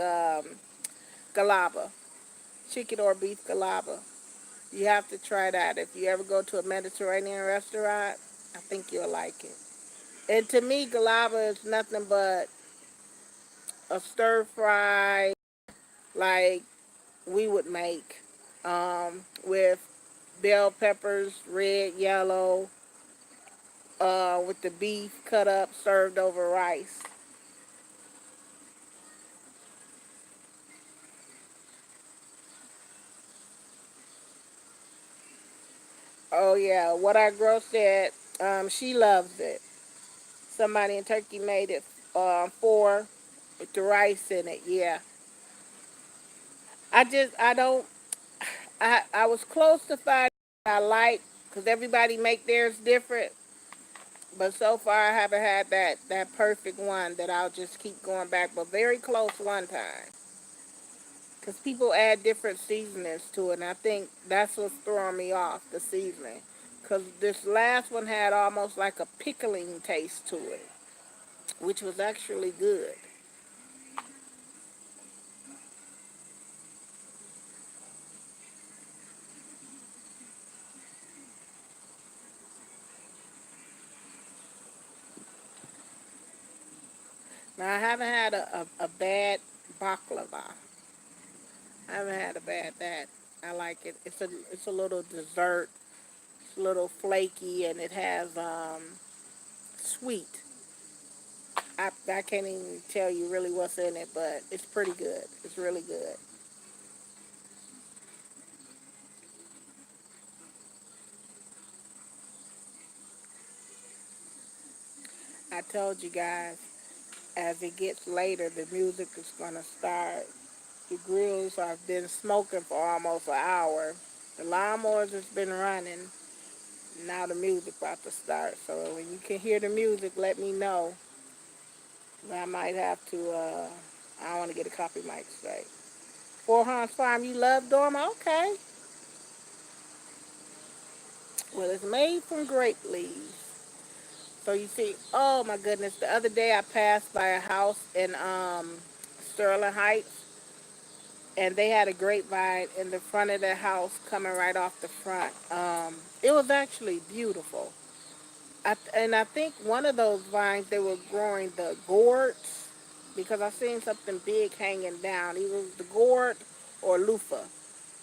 Speaker 1: galaba, chicken or beef galaba. You have to try that if you ever go to a Mediterranean restaurant. I think you'll like it. And to me, galaba is nothing but a stir fry like we would make with bell peppers, red, yellow, with the beef cut up, served over rice. Oh yeah, what our girl said, she loves it. Somebody in Turkey made it for with the rice in it. Yeah, I don't I was close to finding I like because everybody make theirs different. But so far, I haven't had that perfect one that I'll just keep going back. But very close one time. Because people add different seasonings to it, and I think that's what's throwing me off, the seasoning. Because this last one had almost like a pickling taste to it, which was actually good. Now, I haven't had a bad baklava. I haven't had a bad that. I like it. It's a little dessert. It's a little flaky, and it has sweet. I can't even tell you really what's in it, but it's pretty good. It's really good. I told you guys, as it gets later, the music is gonna start. The grills have been smoking for almost an hour. The lawnmowers has been running. Now the music about to start. So when you can hear the music, let me know. I might have to. I don't want to get a copy mic straight. Four Horns Farm, you love Dorma? Okay. Well, it's made from grape leaves. So you see, oh my goodness, the other day I passed by a house in Sterling Heights, and they had a grapevine in the front of the house coming right off the front. It was actually beautiful. And I think one of those vines they were growing the gourds because I seen something big hanging down. Either it was the gourd or loofah,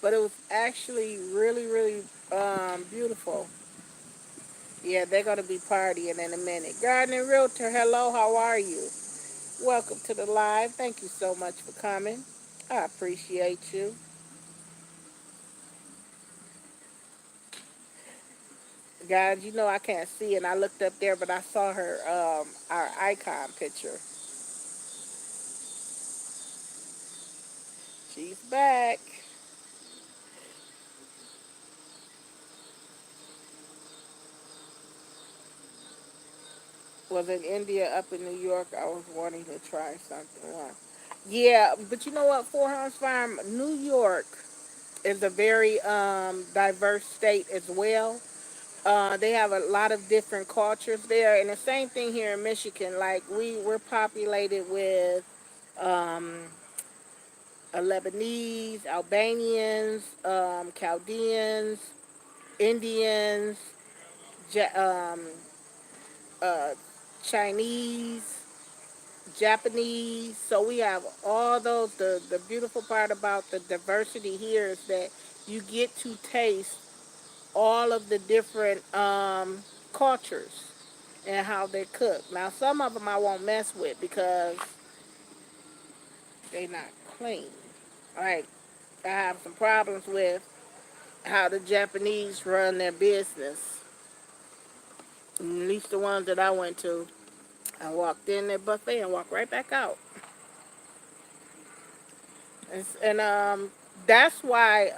Speaker 1: but it was actually really, really beautiful. Yeah, they're gonna be partying in a minute. Gardening Realtor, hello, how are you? Welcome to the live. Thank you so much for coming. I appreciate you. Guys, you know I can't see and I looked up there but I saw her our icon picture. She's back. Was in India up in New York. I was wanting to try something. Yeah, but you know what? Four Horns Farm, New York is a very diverse state as well. They have a lot of different cultures there, and the same thing here in Michigan. Like we're populated with um, Lebanese, Albanians, Chaldeans, Indians, ja- um, uh, Chinese, Japanese. So we have all those. The beautiful part about the diversity here is that you get to taste all of the different cultures and how they cook. Now, some of them I won't mess with because they're not clean. Like, I have some problems with how the Japanese run their business. At least the ones that I went to. I walked in their buffet and walked right back out. And that's why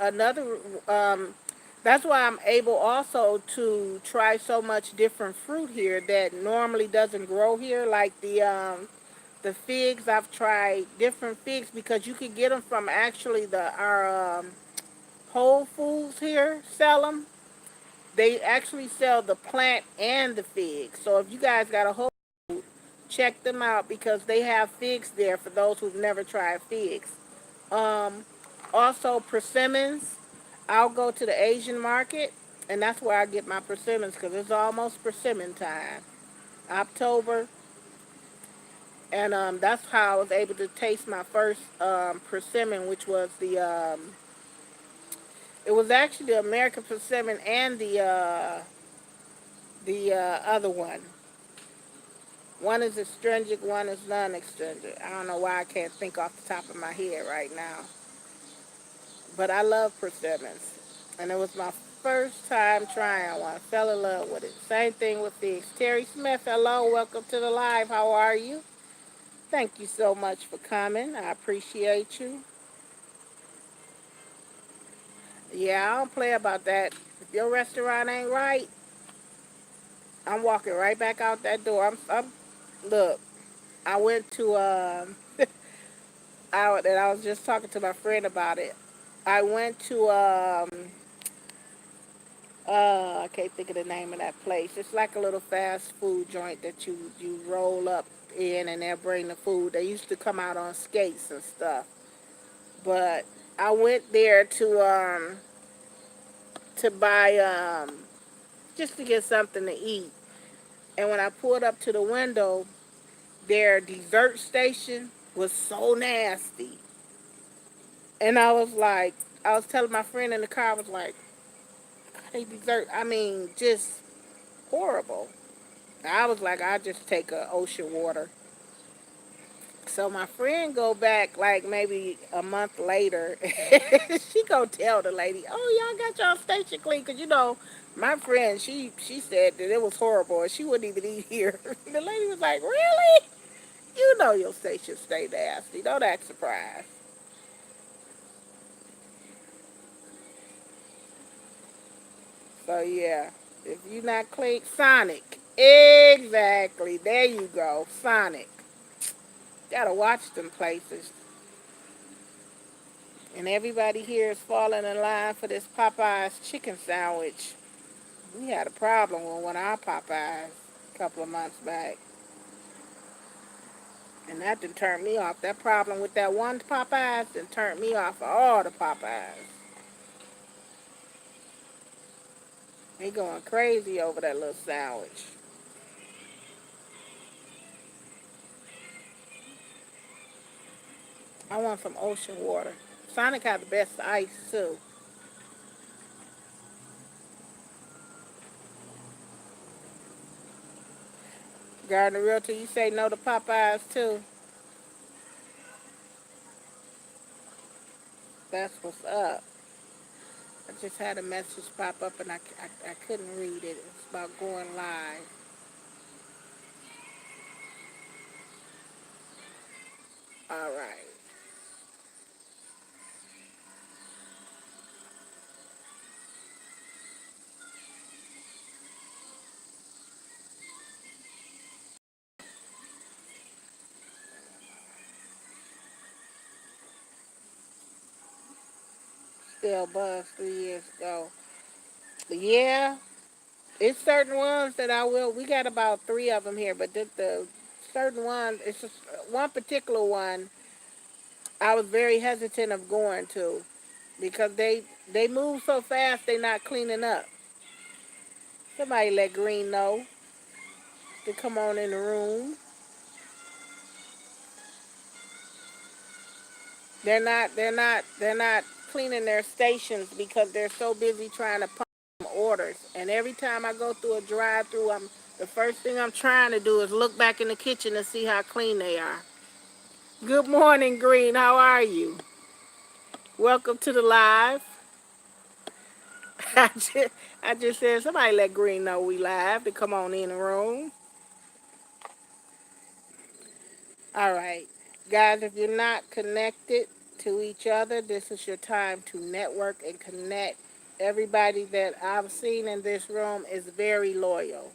Speaker 1: um, that's why I'm able also to try so much different fruit here that normally doesn't grow here, like the figs. I've tried different figs because you can get them from actually the our Whole Foods here sell them. They actually sell the plant and the figs. So if you guys got a Whole Food, check them out because they have figs there for those who've never tried figs. Um, Also persimmons. I'll go to the Asian market, and that's where I get my persimmons because it's almost persimmon time, October, and that's how I was able to taste my first persimmon, which was it was actually the American persimmon and the other one. One is astringent, one is non-astringent. I don't know why I can't think off the top of my head right now. But I love persimmons. And it was my first time trying one. Fell in love with it. Same thing with figs. Terry Smith, hello. Welcome to the live. How are you? Thank you so much for coming. I appreciate you. Yeah, I don't play about that. If your restaurant ain't right, I'm walking right back out that door. Look, I went to And I was just talking to my friend about it. I went to I can't think of the name of that place. It's like a little fast food joint that you roll up in and they'll bring the food. They used to come out on skates and stuff. But I went there to buy just to get something to eat. And when I pulled up to the window, their dessert station was so nasty. And I was telling my friend in the car, I was like, they dessert, I mean, just horrible. I was like, I just take a ocean water. So my friend go back like maybe a month later. She go tell the lady, "Oh, y'all got y'all station clean," cause my friend she said that it was horrible and she wouldn't even eat here. The lady was like, "Really? You know your station stay nasty. Don't act surprised." So yeah, if you not clean, Sonic. Exactly. There you go, Sonic. Gotta watch them places. And everybody here is falling in line for this Popeye's chicken sandwich. We had a problem with one of our Popeyes a couple of months back. And that didn't turn me off. That problem with that one Popeyes didn't turn me off of all the Popeyes. They going crazy over that little sandwich. I want some ocean water. Sonic had the best ice too. Gardner Realtor, you say no to Popeyes too. That's what's up. I just had a message pop up and I couldn't read it. It's about going live. All right. Still buzz 3 years ago. But yeah, it's certain ones that I will. We got about three of them here, but the certain ones, it's just one particular one I was very hesitant of going to because they move so fast they not cleaning up. Somebody let Green know to come on in the room. They're not cleaning their stations because they're so busy trying to pump orders. And every time I go through a drive-through, the first thing I'm trying to do is look back in the kitchen to see how clean they are. Good morning, Green. How are you? Welcome to the live. I just, I just said somebody let Green know we live to come on in the room. All right. Guys, if you're not connected to each other, this is your time to network and connect. Everybody that I've seen in this room is very loyal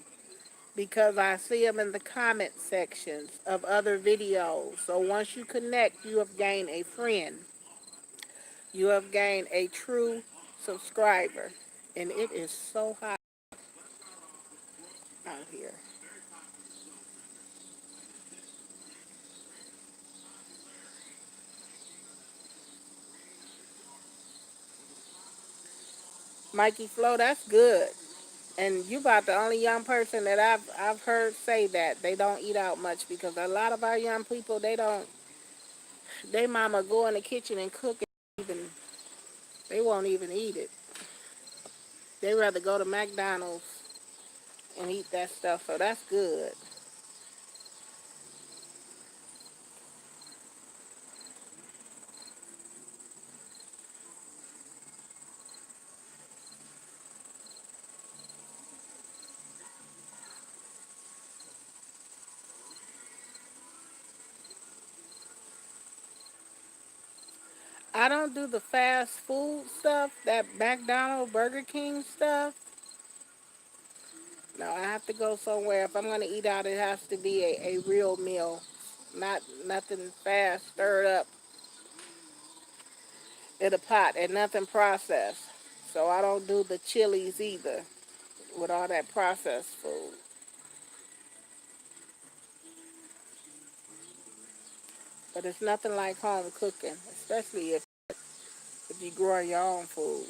Speaker 1: because I see them in the comment sections of other videos. So once you connect, you have gained a friend. You have gained a true subscriber. And it is so hot out here. Mikey Flo, that's good. And you about the only young person that I've heard say that they don't eat out much because a lot of our young people they mama go in the kitchen and cook and even they won't even eat it. They rather go to McDonald's and eat that stuff. So that's good. I don't do the fast food stuff, that McDonald's, Burger King stuff. No, I have to go somewhere. If I'm gonna eat out, it has to be a real meal, not nothing fast stirred up. in a pot and nothing processed. So I don't do the chilies either with all that processed food. But it's nothing like home cooking, especially if you grow your own food.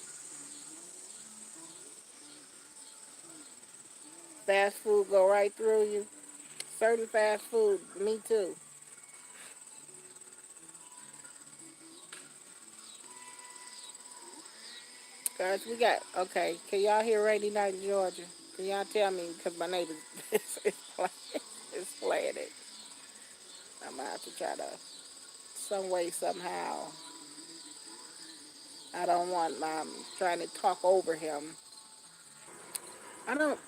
Speaker 1: Fast food go right through you. Certain fast food, me too. Guys, we got, okay, can y'all hear Rainy Night in Georgia? Can y'all tell me, because my neighbor is playing it. I'm going to have to try to, some way, somehow. I don't want my, trying to talk over him. I don't,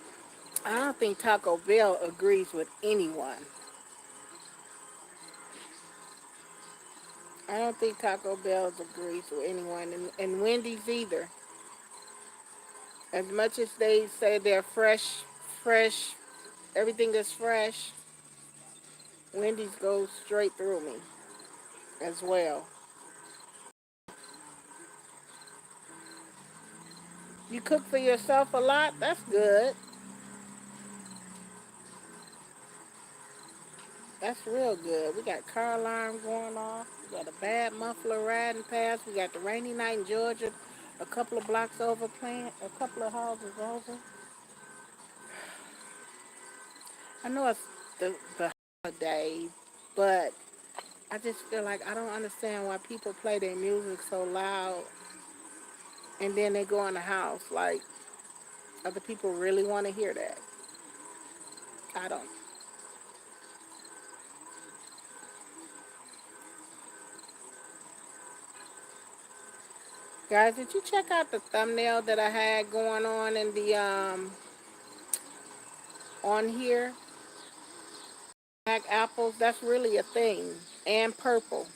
Speaker 1: I don't think Taco Bell agrees with anyone. I don't think Taco Bell agrees with anyone, and Wendy's either. As much as they say they're fresh, everything is fresh, Wendy's goes straight through me as well. You cook for yourself a lot? That's good. That's real good. We got car alarm going off. We got a bad muffler riding past. We got the Rainy Night in Georgia a couple of blocks over playing, a couple of houses over. I know it's the holiday, but I just feel like I don't understand why people play their music so loud and then they go in the house. Like, other people really want to hear that. I don't. Guys, did you check out the thumbnail that I had going on in the on here? Black apples, that's really a thing. And purple.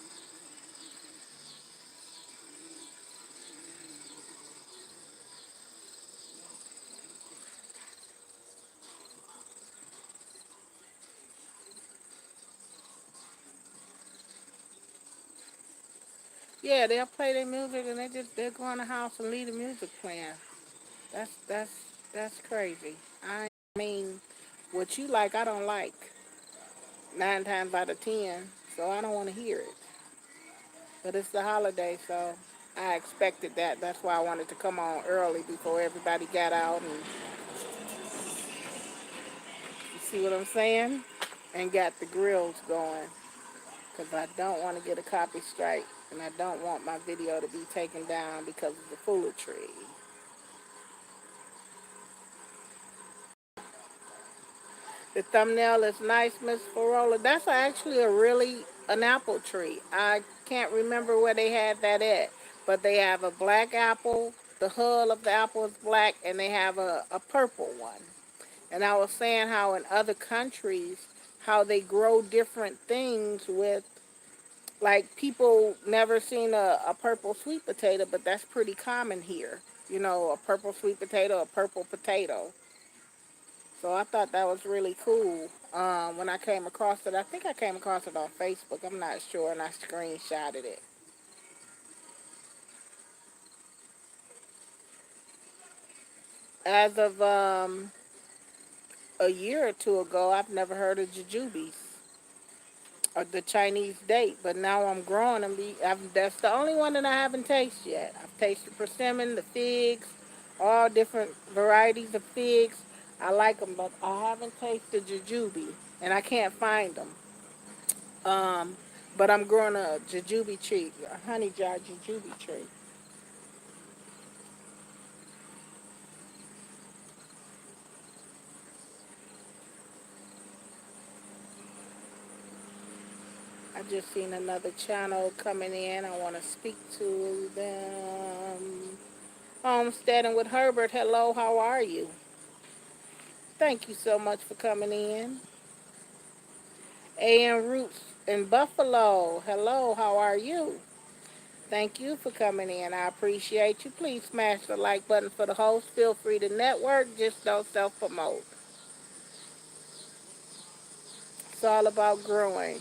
Speaker 1: Yeah, they'll play their music and they'll go in the house and leave the music playing. That's that's crazy. I mean, what you like, I don't like. 9 times out of 10, so I don't want to hear it. But it's the holiday, so I expected that. That's why I wanted to come on early before everybody got out and you see what I'm saying? And got the grills going. Because I don't want to get a copy strike and I don't want my video to be taken down because of the foolery. The thumbnail is nice, Miss Farola. That's actually an apple tree. I can't remember where they had that at, but they have a black apple. The hull of the apple is black, and they have a purple one. And I was saying how in other countries, how they grow different things with, like, people never seen a purple sweet potato, but that's pretty common here. You know, a purple sweet potato, a purple potato. So I thought that was really cool when I came across it. I think I came across it on Facebook. I'm not sure, and I screenshotted it. As of a year or two ago, I've never heard of jujubes or the Chinese date, but now I'm growing them. That's the only one that I haven't tasted yet. I've tasted persimmon, the figs, all different varieties of figs. I like them, but I haven't tasted jujube, and I can't find them. Um, but I'm growing a jujube tree, a honey jar jujube tree. I just seen another channel coming in. I want to speak to them. Homesteading with Herbert. Hello, how are you? Thank you so much for coming in. A.M. Roots in Buffalo. Hello, how are you? Thank you for coming in. I appreciate you. Please smash the like button for the host. Feel free to network. Just don't self promote. It's all about growing.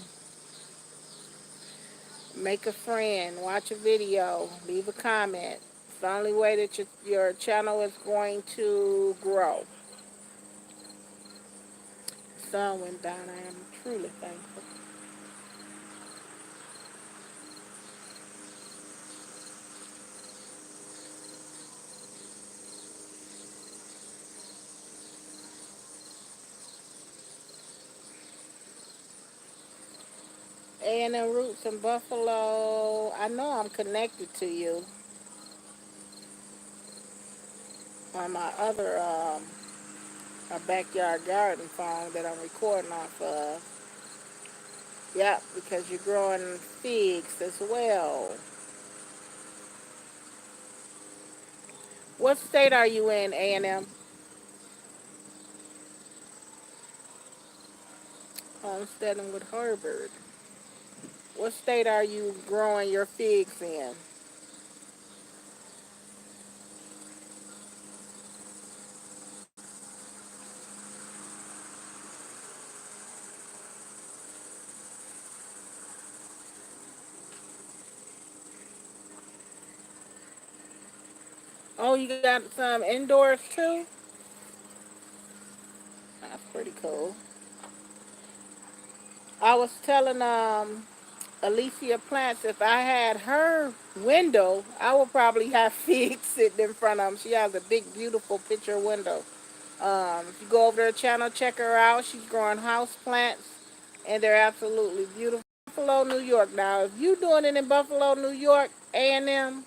Speaker 1: Make a friend, watch a video, leave a comment. It's the only way that your channel is going to grow. The sun went down. I am truly thankful. A&M Roots in Buffalo. I know I'm connected to you on my other a backyard garden phone that I'm recording off of. Yep, because you're growing figs as well. What state are you in, A&M? Homesteading with Herbert. What state are you growing your figs in? Oh, you got some indoors too? That's pretty cool. I was telling Alicia Plants if I had her window, I would probably have figs sitting in front of them. She has a big, beautiful picture window. If you go over to her channel, check her out. She's growing house plants, and they're absolutely beautiful. Buffalo, New York. Now, if you doing it in Buffalo, New York, A&M,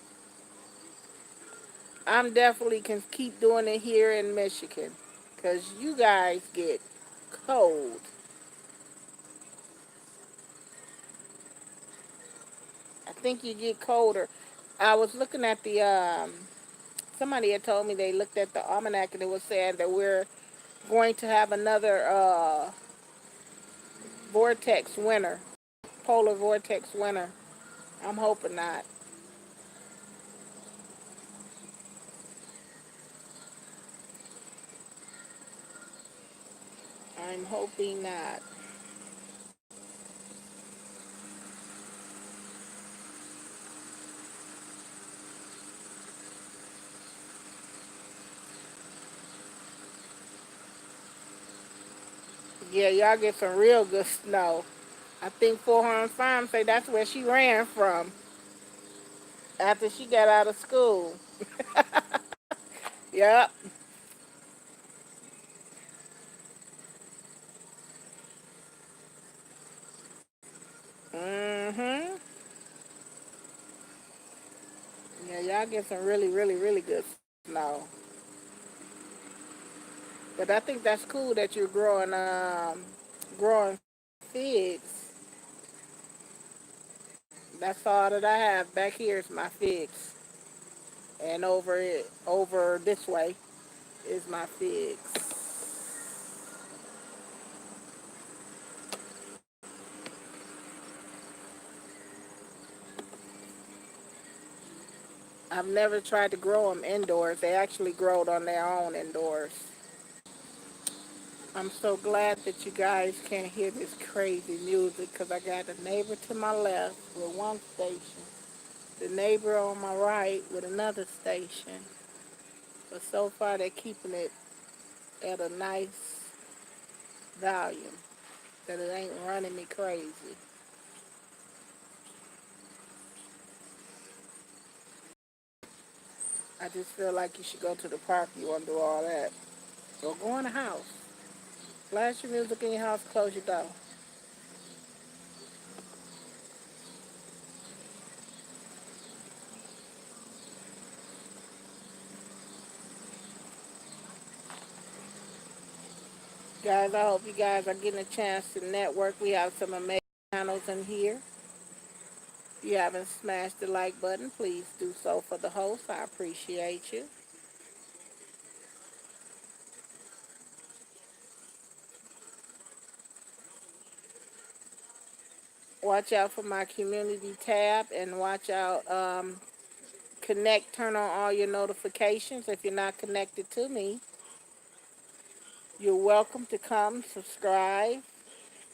Speaker 1: I'm definitely can keep doing it here in Michigan, cause you guys get cold. I think you get colder. I was looking at the somebody had told me they looked at the almanac and it was saying that we're going to have another vortex winter, polar vortex winter. I'm hoping not. I'm hoping not. Yeah, y'all get some real good snow. I think Four Horn Farm say that's where she ran from after she got out of school. Yep. Mhm. Yeah, y'all get some really, really, really good snow. But I think that's cool that you're growing figs. That's all that I have back here is my figs, and over this way is my figs. I've never tried to grow them indoors. They actually growed on their own indoors. I'm so glad that you guys can't hear this crazy music because I got a neighbor to my left with one station, the neighbor on my right with another station. But so far they're keeping it at a nice volume that it ain't running me crazy. I just feel like you should go to the park. You want to do all that. Or go in the house. Blast your music in your house. Close your door. Guys, I hope you guys are getting a chance to network. We have some amazing channels in here. If you haven't smashed the like button, please do so for the host. I appreciate you. Watch out for my community tab and watch out, connect, turn on all your notifications. If you're not connected to me, you're welcome to come subscribe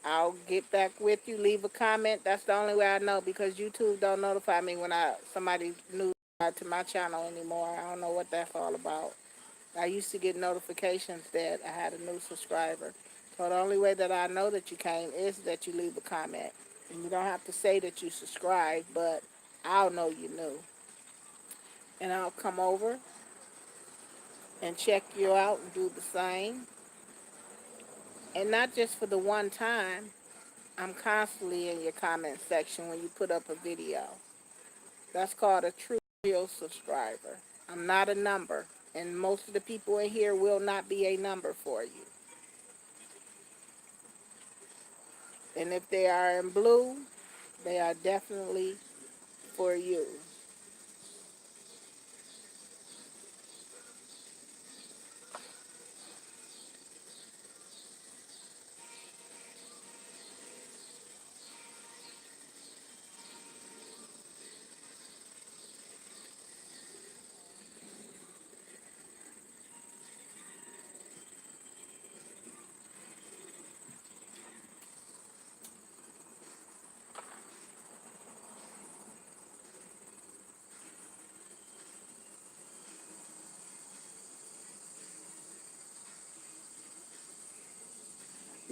Speaker 1: I'll get back with you. Leave a comment. That's the only way I know, because YouTube don't notify me when somebody new to my channel anymore. I don't know what that's all about. I used to get notifications that I had a new subscriber. So the only way that I know that you came is that you leave a comment. And you don't have to say that you subscribed, but I'll know you new. And I'll come over and check you out and do the same. And not just for the one time. I'm constantly in your comment section when you put up a video. That's called a true real subscriber. I'm not a number. And most of the people in here will not be a number for you. And if they are in blue, they are definitely for you.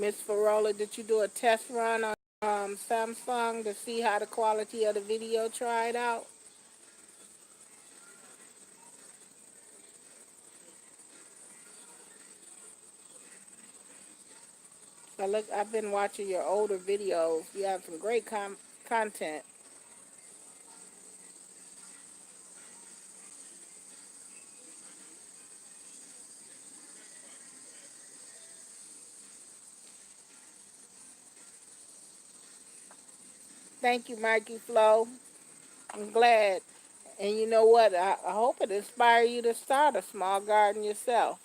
Speaker 1: Miss Farola, did you do a test run on Samsung to see how the quality of the video tried out? I've been watching your older videos. You have some great content. Thank you, Mikey Flo. I'm glad. And you know what? I hope it inspires you to start a small garden yourself.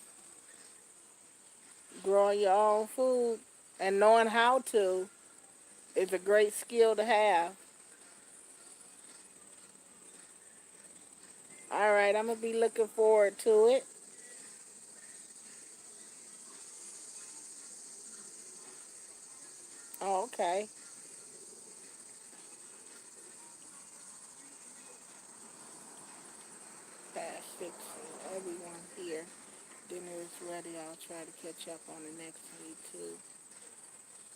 Speaker 1: Growing your own food and knowing how to is a great skill to have. All right, I'm going to be looking forward to it. Oh, okay. Past 6, everyone here. Dinner is ready. I'll try to catch up on the next YouTube.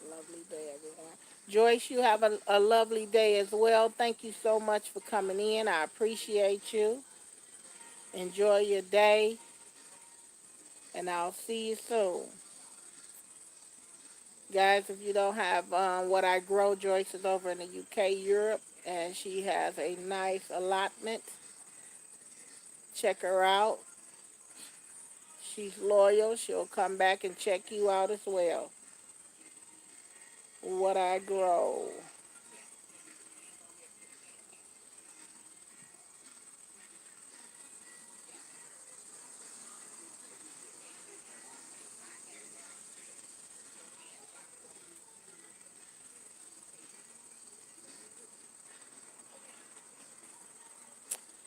Speaker 1: Lovely day, everyone. Joyce, you have a lovely day as well. Thank you so much for coming in. I appreciate you. Enjoy your day, and I'll see you soon. Guys, if you don't have what I grow, Joyce is over in the UK, Europe, and she has a nice allotment. Check her out. She's loyal. She'll come back and check you out as well. What I grow.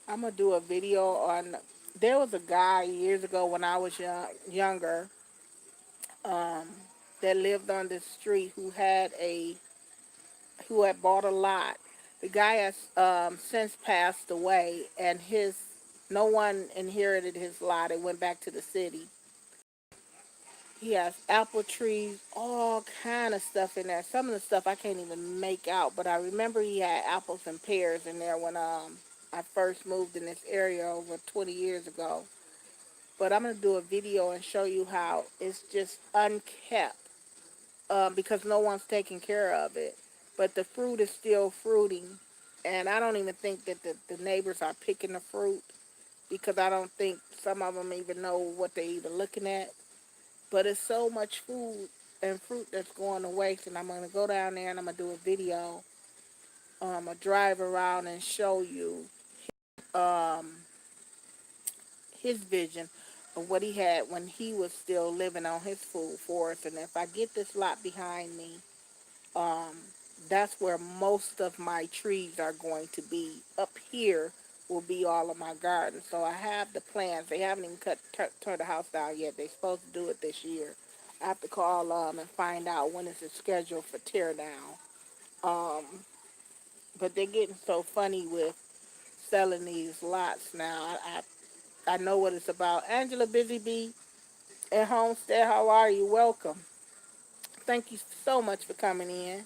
Speaker 1: I'm going to do a video on, there was a guy years ago when I was younger um, that lived on this street who had bought a lot. The guy has since passed away, and no one inherited his lot. It went back to the city. He has apple trees, all kind of stuff in there. Some of the stuff I can't even make out, but I remember he had apples and pears in there when I first moved in this area over 20 years ago. But I'm going to do a video and show you how it's just unkept because no one's taking care of it. But the fruit is still fruiting, and I don't even think that the neighbors are picking the fruit, because I don't think some of them even know what they're even looking at. But it's so much food and fruit that's going to waste, and I'm going to go down there and I'm going to do a video, a drive around and show you um, his vision of what he had when he was still living on his food forest. And if I get this lot behind me, um, that's where most of my trees are going to be. Up here will be all of my garden. So I have the plans. They haven't even turned the house down yet. They're supposed to do it this year. I have to call and find out when is it scheduled for tear down. Um, but they're getting so funny with selling these lots now. I know what it's about. Angela Busy Bee at Homestead, how are you? Welcome. Thank you so much for coming in.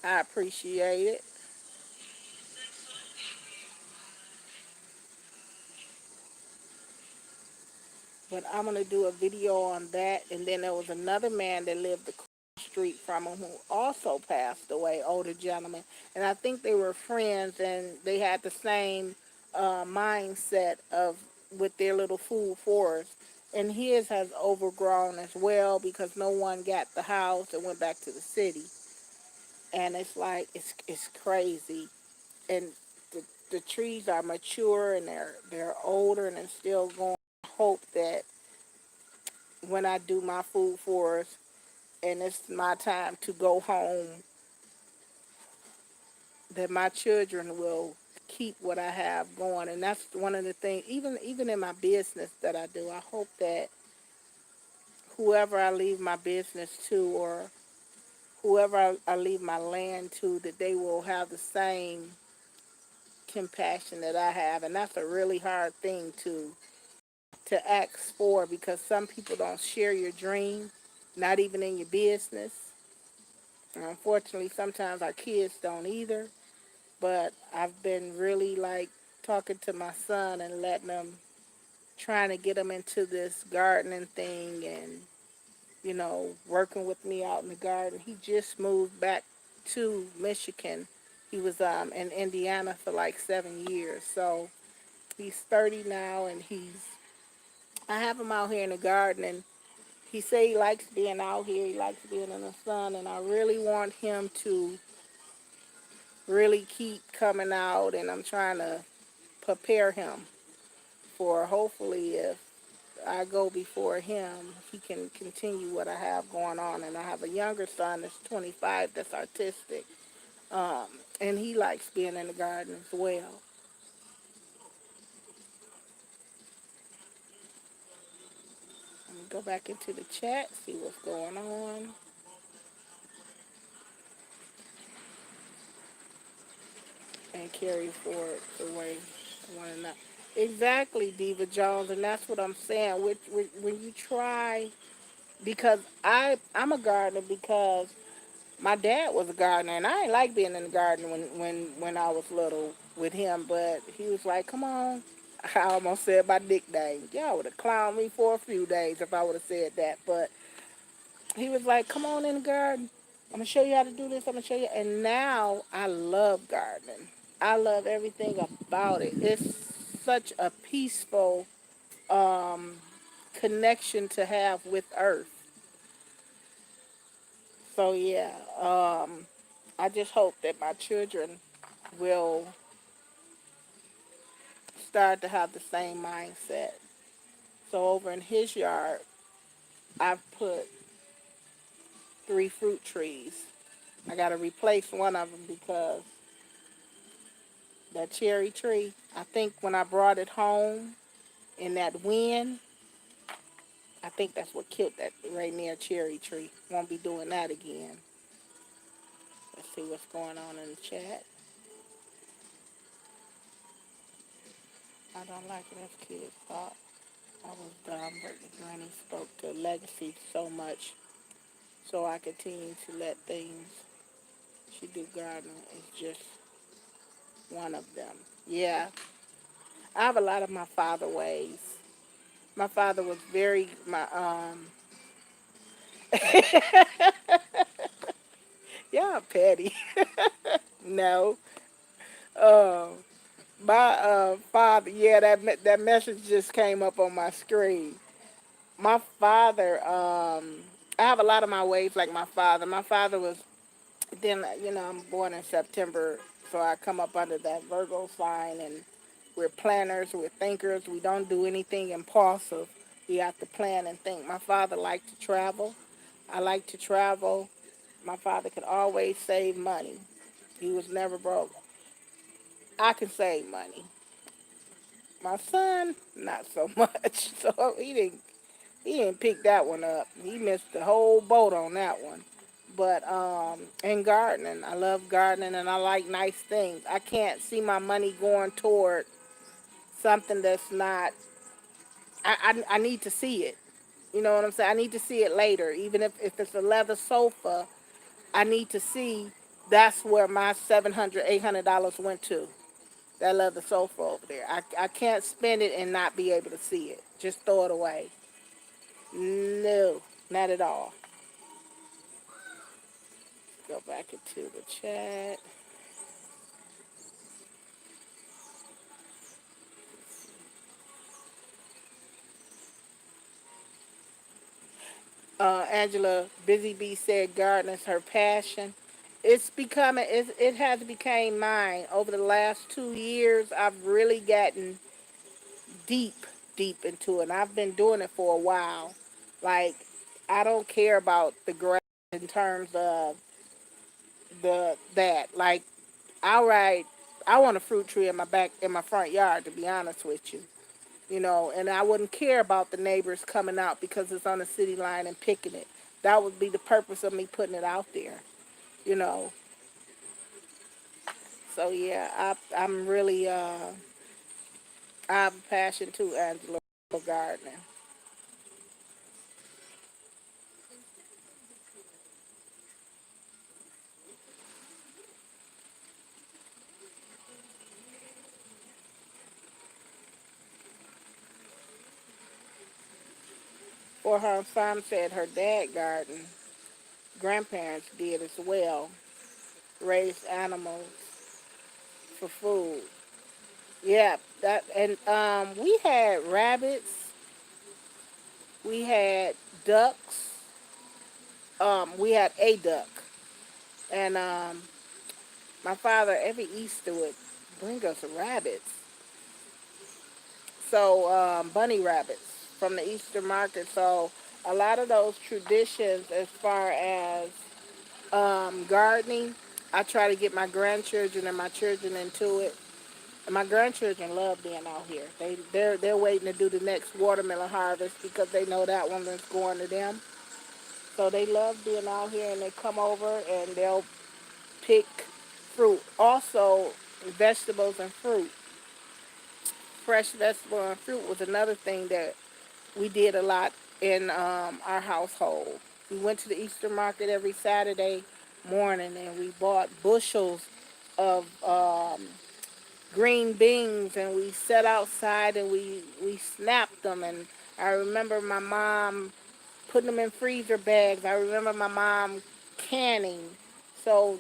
Speaker 1: I appreciate it. But I'm gonna do a video on that. And then there was another man that lived across the street from him who also passed away, older gentleman. And I think they were friends, and they had the same mindset of with their little food forest. And his has overgrown as well because no one got the house and went back to the city. And it's like it's crazy. And the trees are mature and they're older and it's still going. Hope that when I do my food forest and it's my time to go home, that my children will keep what I have going. And that's one of the things, even in my business that I do, I hope that whoever I leave my business to, or whoever I leave my land to, that they will have the same compassion that I have. And that's a really hard thing to ask for, because some people don't share your dream, not even in your business. And unfortunately, sometimes our kids don't either. But I've been really like talking to my son and letting him, trying to get him into this gardening thing, and working with me out in the garden. He just moved back to Michigan. He was in Indiana for like 7 years. So he's 30 now, and I have him out here in the garden, and he say he likes being out here. He likes being in the sun, and I really want him to really keep coming out, and I'm trying to prepare him for, hopefully, if I go before him, he can continue what I have going on. And I have a younger son that's 25 that's artistic, um, and he likes being in the garden as well. Let me go back into the chat, see what's going on, and carry forward the way I want to know. Exactly, Diva Jones, and that's what I'm saying. When you try, because I'm a gardener because my dad was a gardener, and I ain't like being in the garden when I was little with him. But he was like, "Come on." I almost said my nickname. Y'all would have clowned me for a few days if I would have said that. But he was like, "Come on in the garden. I'm gonna show you how to do this. I'm gonna show you." And now I love gardening. I love everything about it. It's such a peaceful um, connection to have with Earth. So yeah, I just hope that my children will start to have the same mindset. So over in his yard, I've put 3 fruit trees. I got to replace one of them because that cherry tree, I think when I brought it home in that wind, I think that's what killed that Rainier cherry tree. Won't be doing that again. Let's see what's going on in the chat. I don't like it as kids thought I was dumb, but the granny spoke to legacy so much. So I continue to let things she do gardening is just one of them. Yeah, I have a lot of my father ways. My father was very my yeah, petty. No. Um my father, yeah, that message just came up on my screen. My father, I have a lot of my ways like my father. My father was, then I'm born in September, so I come up under that Virgo sign, and we're planners, we're thinkers. We don't do anything impulsive. We have to plan and think. My father liked to travel. I like to travel. My father could always save money. He was never broke. I can save money. My son, not so much. So he didn't. He didn't pick that one up. He missed the whole boat on that one. But and gardening, I love gardening and I like nice things. I can't see my money going toward something that's not. I need to see it. You know what I'm saying? I need to see it later. Even if it's a leather sofa, I need to see that's where my $700, $800 went to. That leather sofa over there. I can't spend it and not be able to see it. Just throw it away. No, not at all. Go back into the chat. Angela Busy Bee said gardening's her passion. It's becoming, it has become mine. Over the last 2 years, I've really gotten deep, deep into it. And I've been doing it for a while. Like, I don't care about the grass in terms of that. Like, I ride, I want a fruit tree in my front yard, to be honest with you. You know, and I wouldn't care about the neighbors coming out because it's on the city line and picking it. That would be the purpose of me putting it out there, you know. So yeah, I'm really I have a passion too, Angela, for gardening. Or her son said her dad garden, grandparents did as well, raised animals for food. Yeah, that and we had rabbits, we had ducks, we had a duck, and my father every Easter would bring us rabbits. So bunny rabbits from the Easter market. So a lot of those traditions, as far as gardening, I try to get my grandchildren and my children into it. And my grandchildren love being out here. They're waiting to do the next watermelon harvest because they know that one is going to them. So they love being out here and they come over and they'll pick fruit. Also, vegetables and fruit. Fresh vegetable and fruit was another thing that we did a lot in our household. We went to the Easter market every Saturday morning and we bought bushels of green beans and we sat outside and we snapped them. And I remember my mom putting them in freezer bags. I remember my mom canning. So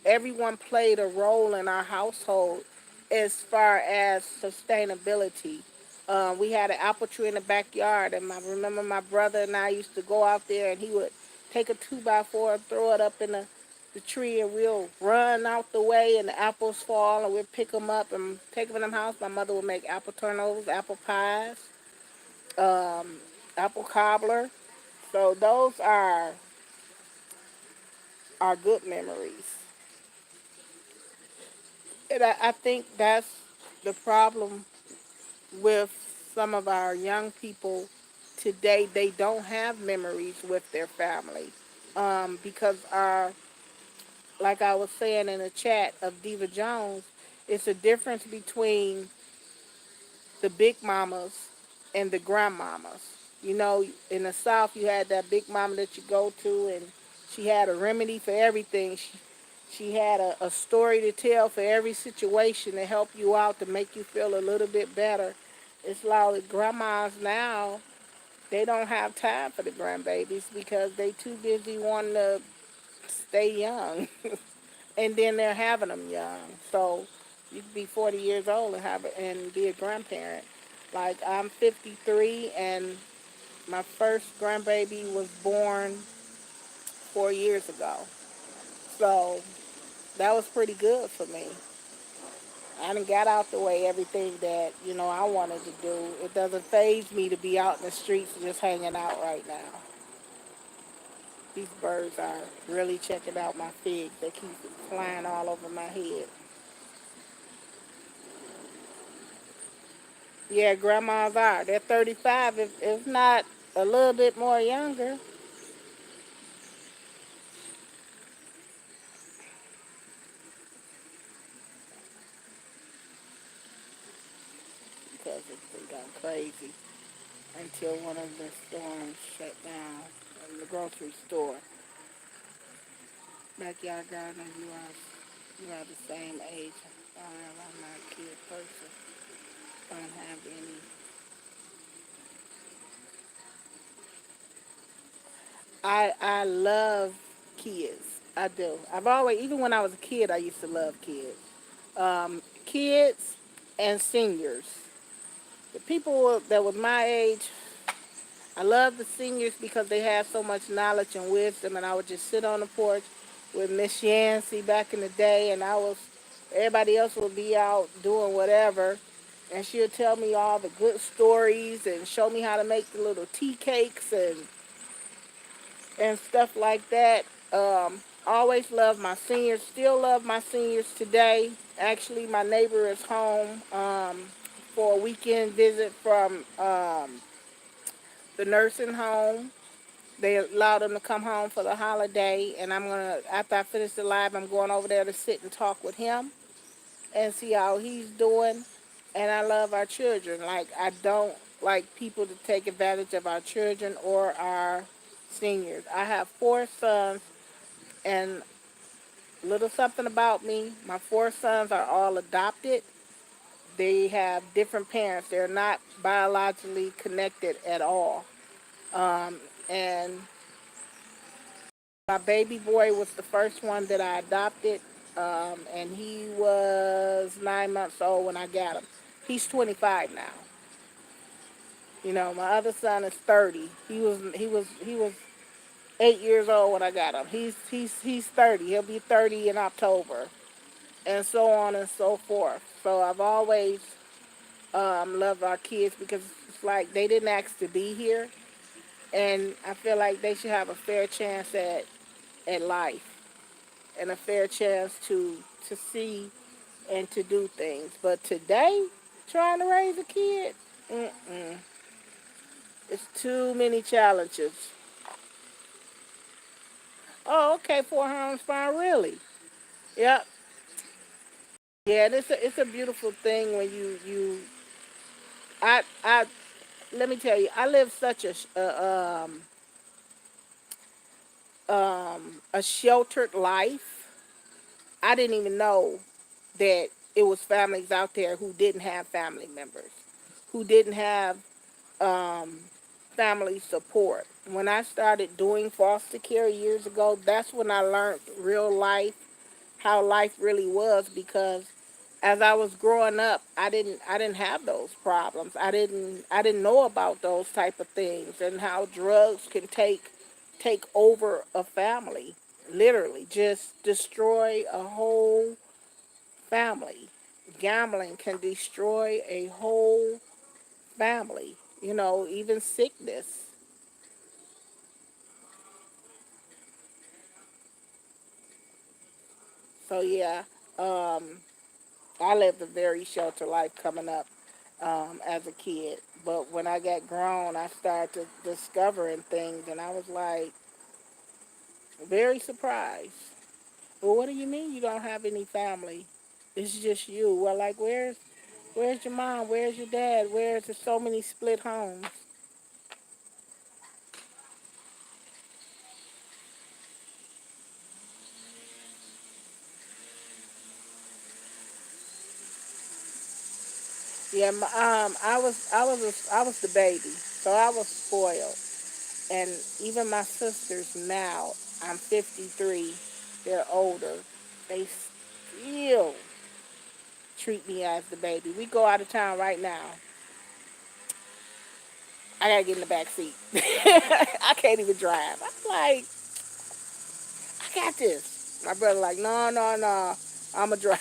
Speaker 1: everyone played a role in our household as far as sustainability. We had an apple tree in the backyard, and I remember my brother and I used to go out there, and he would take a 2x4 and throw it up in the tree, and we'll run out the way, and the apples fall, and we'll pick them up and take them in the house. My mother would make apple turnovers, apple pies, um, apple cobbler. So those are good memories. And I think that's the problem with some of our young people today. They don't have memories with their family because like I was saying in the chat of Diva Jones, it's a difference between the big mamas and the grandmamas. You know, in the South, you had that big mama that you go to, and she had a remedy for everything. She had a story to tell for every situation to help you out, to make you feel a little bit better. It's like grandmas now, they don't have time for the grandbabies because they too busy wanting to stay young. And then they're having them young. So you can be 40 years old and be a grandparent. Like I'm 53 and my first grandbaby was born 4 years ago. So that was pretty good for me. I done got out the way everything that, I wanted to do. It doesn't faze me to be out in the streets just hanging out right now. These birds are really checking out my figs. They keep flying all over my head. Yeah, grandmas are. They're 35. If not a little bit more younger. Because it got crazy until one of the stores shut down. The grocery store. Backyard gardener, you are the same age. I'm not a kid person. Don't have any. I love kids. I do. I've always, even when I was a kid, I used to love kids. Kids and seniors. The people that was my age, I love the seniors because they have so much knowledge and wisdom, and I would just sit on the porch with Miss Yancey back in the day, and everybody else would be out doing whatever, and she'll tell me all the good stories and show me how to make the little tea cakes and stuff like that. Always love my seniors, still love my seniors today. Actually, my neighbor is home for a weekend visit from the nursing home. They allowed him to come home for the holiday, and after I finish the live, I'm going over there to sit and talk with him and see how he's doing. And I love our children. Like, I don't like people to take advantage of our children or our seniors. I have four sons, and little something about me, my four sons are all adopted. They have different parents. They're not biologically connected at all. And my baby boy was the first one that I adopted, and he was 9 months old when I got him. He's 25 now. You know, my other son is 30. He was 8 years old when I got him. He's 30. He'll be 30 in October, and so on and so forth. So I've always loved our kids because it's like they didn't ask to be here, and I feel like they should have a fair chance at life and a fair chance to see and to do things. But today, trying to raise a kid, mm-mm, it's too many challenges. Oh, okay, Fort Harm's fine, really. Yep. Yeah, and it's a beautiful thing when I let me tell you, I lived such a sheltered life. I didn't even know that it was families out there who didn't have family members, who didn't have um, family support. When I started doing foster care years ago, that's when I learned real life, how life really was. Because as I was growing up, I didn't have those problems. I didn't know about those type of things and how drugs can take over a family, literally just destroy a whole family. Gambling can destroy a whole family. You know, even sickness. So yeah, um, I lived a very sheltered life coming up as a kid. But when I got grown, I started to discovering things, and I was like very surprised. Well, what do you mean you don't have any family? It's just you. Well, like where's your mom? Where's your dad? Where's there so many split homes? Yeah, I was the baby, so I was spoiled. And even my sisters now, I'm 53, they're older, they still treat me as the baby. We go out of town right now, I gotta get in the back seat. I can't even drive. I'm like, I got this. My brother like, no, no, no, I'm a drive.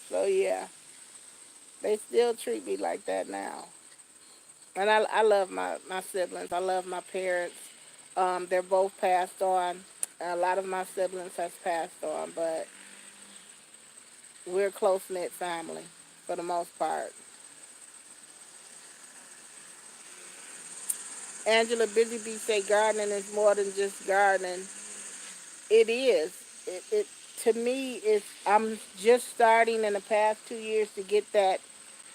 Speaker 1: So yeah, they still treat me like that now. And I love my siblings. I love my parents. They're both passed on. A lot of my siblings has passed on, but we're a close knit family for the most part. Angela Busy Bee say gardening is more than just gardening. It is. It to me is. I'm just starting in the past 2 years to get that.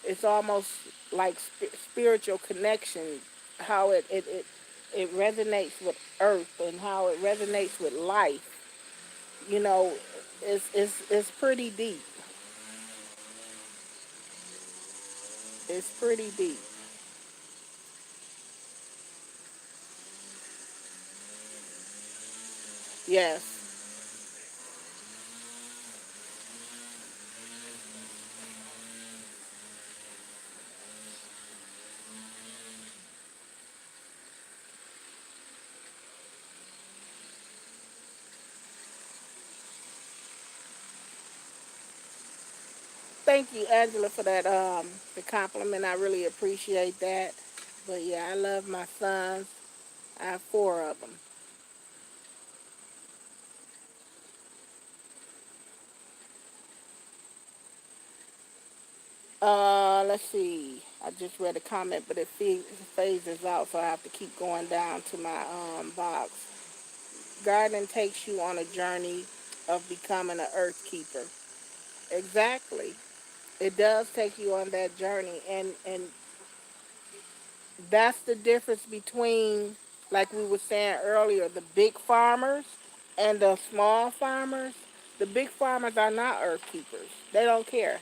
Speaker 1: It's almost like spiritual connection. How it resonates with earth and how it resonates with life. You know, it's pretty deep. It's pretty deep. Yes. Thank you, Angela, for that the compliment. I really appreciate that. But yeah, I love my sons. I have four of them. Let's see. I just read a comment, but it phases out, so I have to keep going down to my box. Gardening takes you on a journey of becoming an earth keeper. Exactly. It does take you on that journey, and that's the difference between, like we were saying earlier, the big farmers and the small farmers. The big farmers are not earth keepers. They don't care.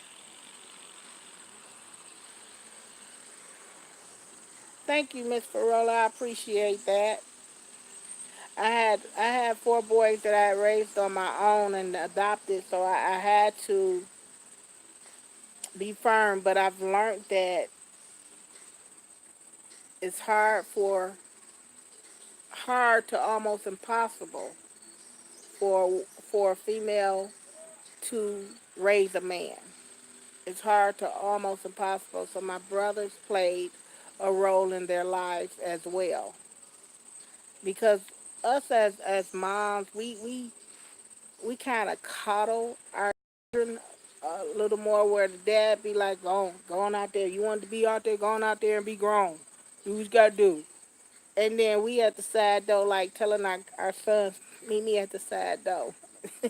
Speaker 1: Thank you, Miss Farola. I appreciate that. I had four boys that I raised on my own and adopted, so I had to be firm. But I've learned that it's hard to almost impossible for a female to raise a man. It's hard to almost impossible. So my brothers played a role in their lives as well, because us as moms, we kind of coddle our children a little more, where the dad be like, going out there. You want to be out there, going out there and be grown. Do what you got to do. And then we at the side door, like telling our sons, meet me at the side door.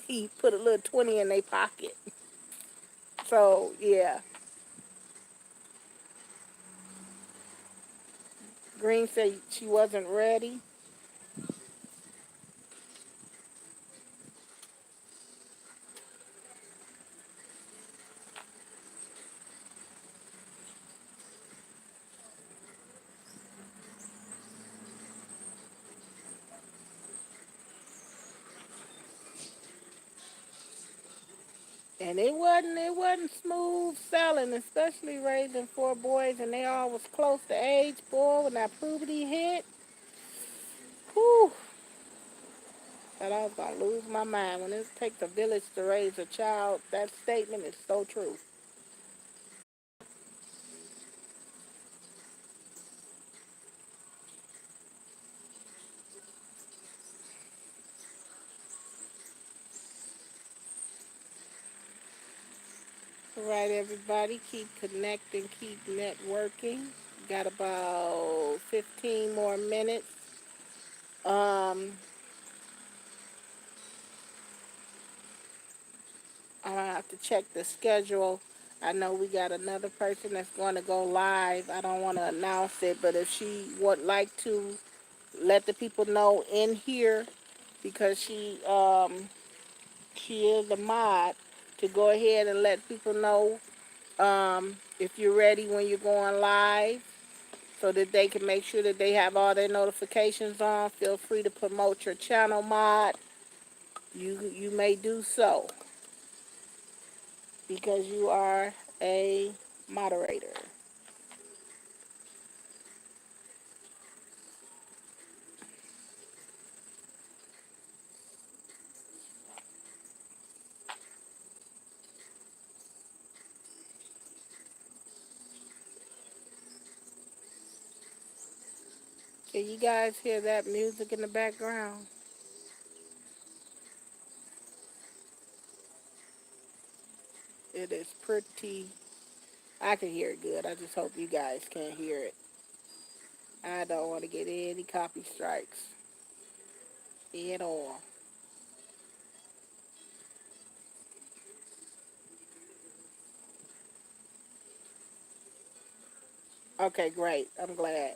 Speaker 1: He put a little 20 in their pocket. So, yeah. Green said she wasn't ready. And it wasn't smooth selling, especially raising four boys and they all was close to age. Boy, when that puberty hit, whew, thought I was gonna lose my mind. When it takes a village to raise a child, that statement is so true. All right, everybody, keep connecting, keep networking. Got about 15 more minutes. Um, I have to check the schedule. I know we got another person that's going to go live. I don't want to announce it, but if she would like to let the people know in here, because she is a mod, to go ahead and let people know if you're ready when you're going live, so that they can make sure that they have all their notifications on. Feel free to promote your channel, mod. You may do so because you are a moderator. Can you guys hear that music in the background? It is pretty. I can hear it good. I just hope you guys can hear it. I don't want to get any copy strikes at all. Okay, great. I'm glad.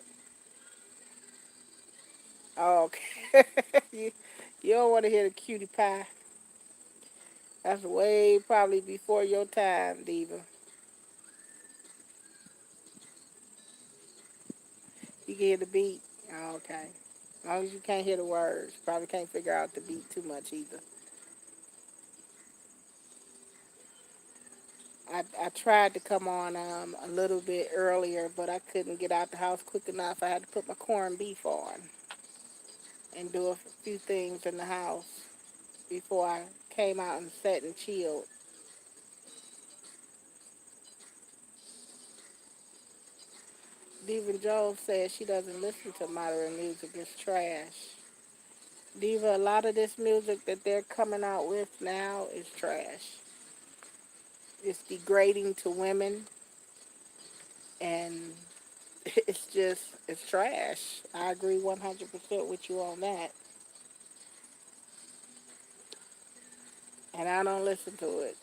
Speaker 1: Oh, okay. You don't want to hear the cutie pie. That's way probably before your time, Diva. You can hear the beat. Oh, okay. As long as you can't hear the words, probably can't figure out the beat too much either. I tried to come on a little bit earlier, but I couldn't get out the house quick enough. I had to put my corned beef on and do a few things in the house before I came out and sat and chilled. Diva Jones says she doesn't listen to modern music. It's trash. Diva, a lot of this music that they're coming out with now is trash. It's degrading to women, and it's trash. I agree 100% with you on that. And I don't listen to it.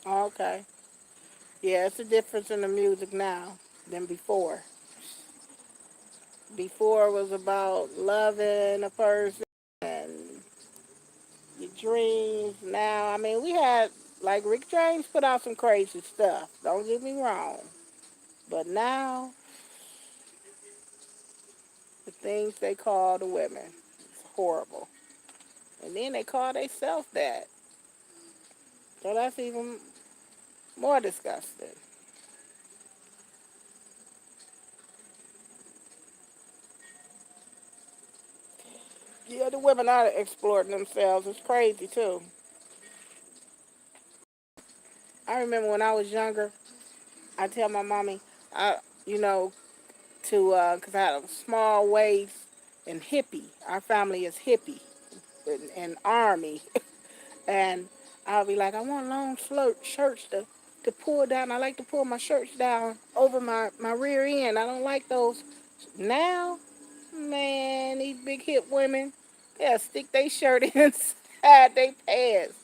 Speaker 1: Okay. Yeah, it's a difference in the music now than before. Before it was about loving a person and your dreams. Now, I mean, we had, like, Rick James put out some crazy stuff. Don't get me wrong. But now, the things they call the women, it's horrible. And then they call themselves that. So that's even more disgusting. Yeah, the women are exploiting themselves. It's crazy, too. I remember when I was younger, I tell my mommy, I, you know, because I had a small waist and hippie. Our family is hippie and army. And I'll be like, I want long shirts to pull down. I like to pull my shirts down over my rear end. I don't like those. Now, man, these big hip women, they'll stick their shirt inside their pants.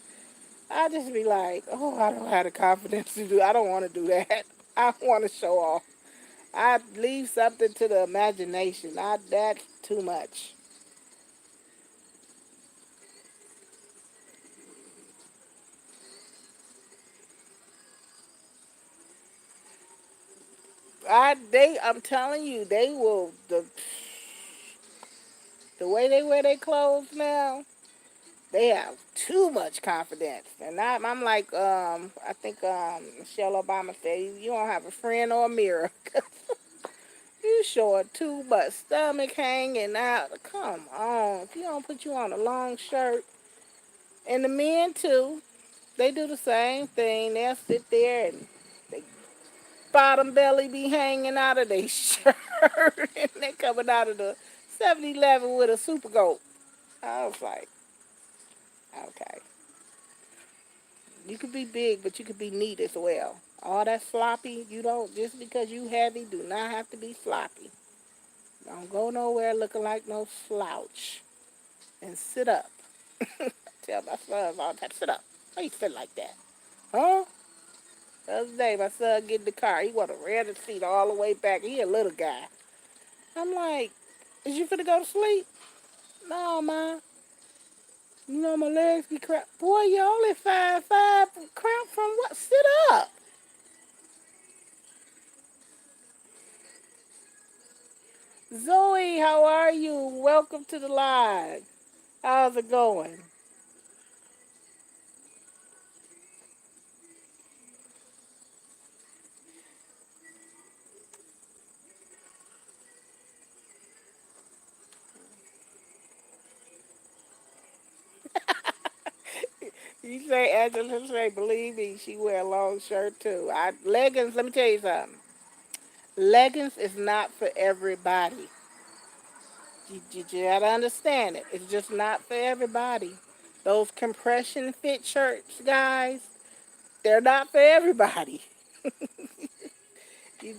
Speaker 1: I just be like, oh, I don't have the confidence to do. I don't want to do that. I want to show off. I leave something to the imagination. That's too much. I'm telling you, they will the way they wear their clothes now. They have too much confidence, and I'm like, I think Michelle Obama said, you don't have a friend or a mirror. You showing too much stomach hanging out. Come on, if you don't put you on a long shirt, and the men too, they do the same thing. They'll sit there and they bottom belly be hanging out of their shirt, and they coming out of the 7-Eleven with a super goat. I was like, okay, you could be big, but you could be neat as well. All that sloppy, you don't, just because you heavy, do not have to be sloppy. Don't go nowhere looking like no slouch. And sit up. Tell my sons all the time, sit up. Why you sit like that? Huh? The other day, my son get in the car. He want to rear the seat all the way back. He a little guy. I'm like, is you finna go to sleep? No, ma. You know my legs be cramped. Boy, you only 5'5". Cramp from what? Sit up. Zoe, how are you? Welcome to the live. How's it going? You say Angela say, believe me, she wear a long shirt too. Leggings, let me tell you something. Leggings is not for everybody. You gotta understand it. It's just not for everybody. Those compression fit shirts, guys, they're not for everybody. You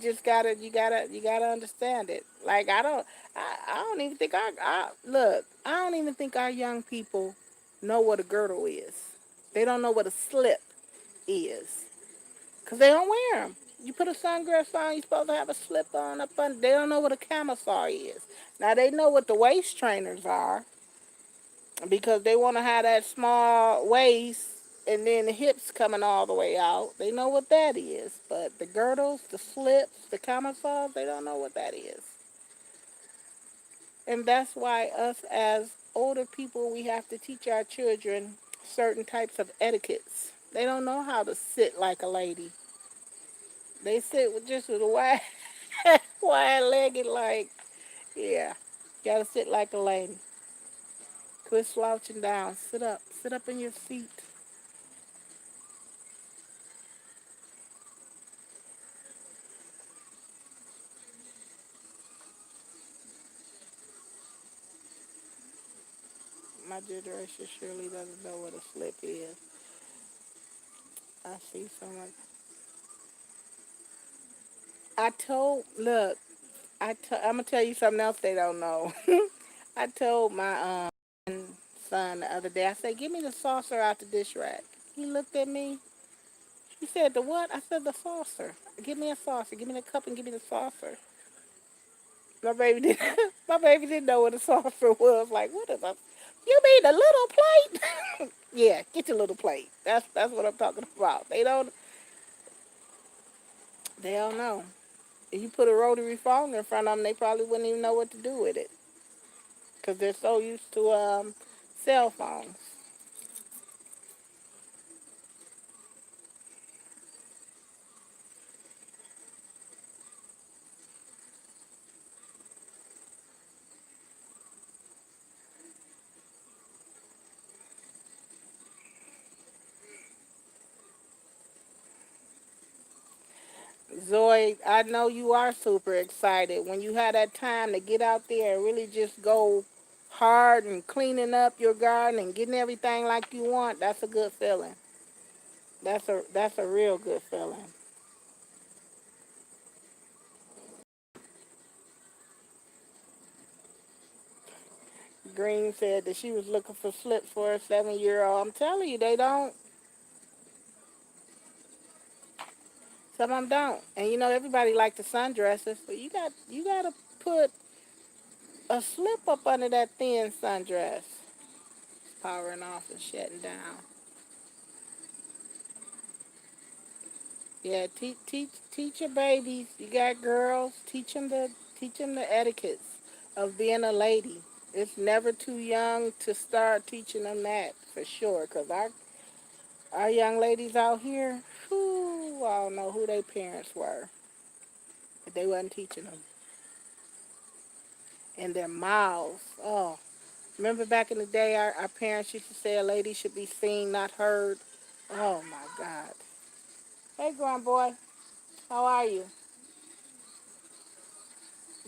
Speaker 1: gotta understand it. Like I don't even think I don't even think our young people know what a girdle is. They don't know what a slip is, cause they don't wear them. You put a sundress on, you're supposed to have a slip on up under. They don't know what a camisole is. Now they know what the waist trainers are, because they want to have that small waist and then the hips coming all the way out. They know what that is, but the girdles, the slips, the camisoles, they don't know what that is. And that's why us as older people, we have to teach our children certain types of etiquettes. They don't know how to sit like a lady. They sit with just with a wide, wide legged, like, yeah, gotta sit like a lady. Quit slouching down. Sit up. Sit up in your seat. My generation surely doesn't know what a slip is. I see someone. Look, I'm gonna tell you something else they don't know. I told my son the other day. I said, "Give me the saucer out the dish rack." He looked at me. He said, "The what?" I said, "The saucer. Give me a saucer. Give me the cup and give me the saucer." My baby didn't. My baby didn't know what a saucer was. Like, what is a? You mean a little plate? Yeah, get your little plate. That's what I'm talking about. They don't know. If you put a rotary phone in front of them, they probably wouldn't even know what to do with it, because they're so used to cell phones. Zoe, I know you are super excited. When you have that time to get out there and really just go hard and cleaning up your garden and getting everything like you want, that's a good feeling. That's a real good feeling. Green said that she was looking for slips for a 7-year-old. I'm telling you, they don't. Some of them don't. And you know, everybody like the sundresses, but you gotta put a slip up under that thin sundress. Powering off and shutting down. Yeah, teach your babies. You got girls. Teach them the etiquettes of being a lady. It's never too young to start teaching them that, for sure. Cause our young ladies out here, whew, I don't know who their parents were, but they wasn't teaching them. And their mouths. Oh, remember back in the day, our parents used to say a lady should be seen, not heard. Oh my God. Hey, grand boy, how are you?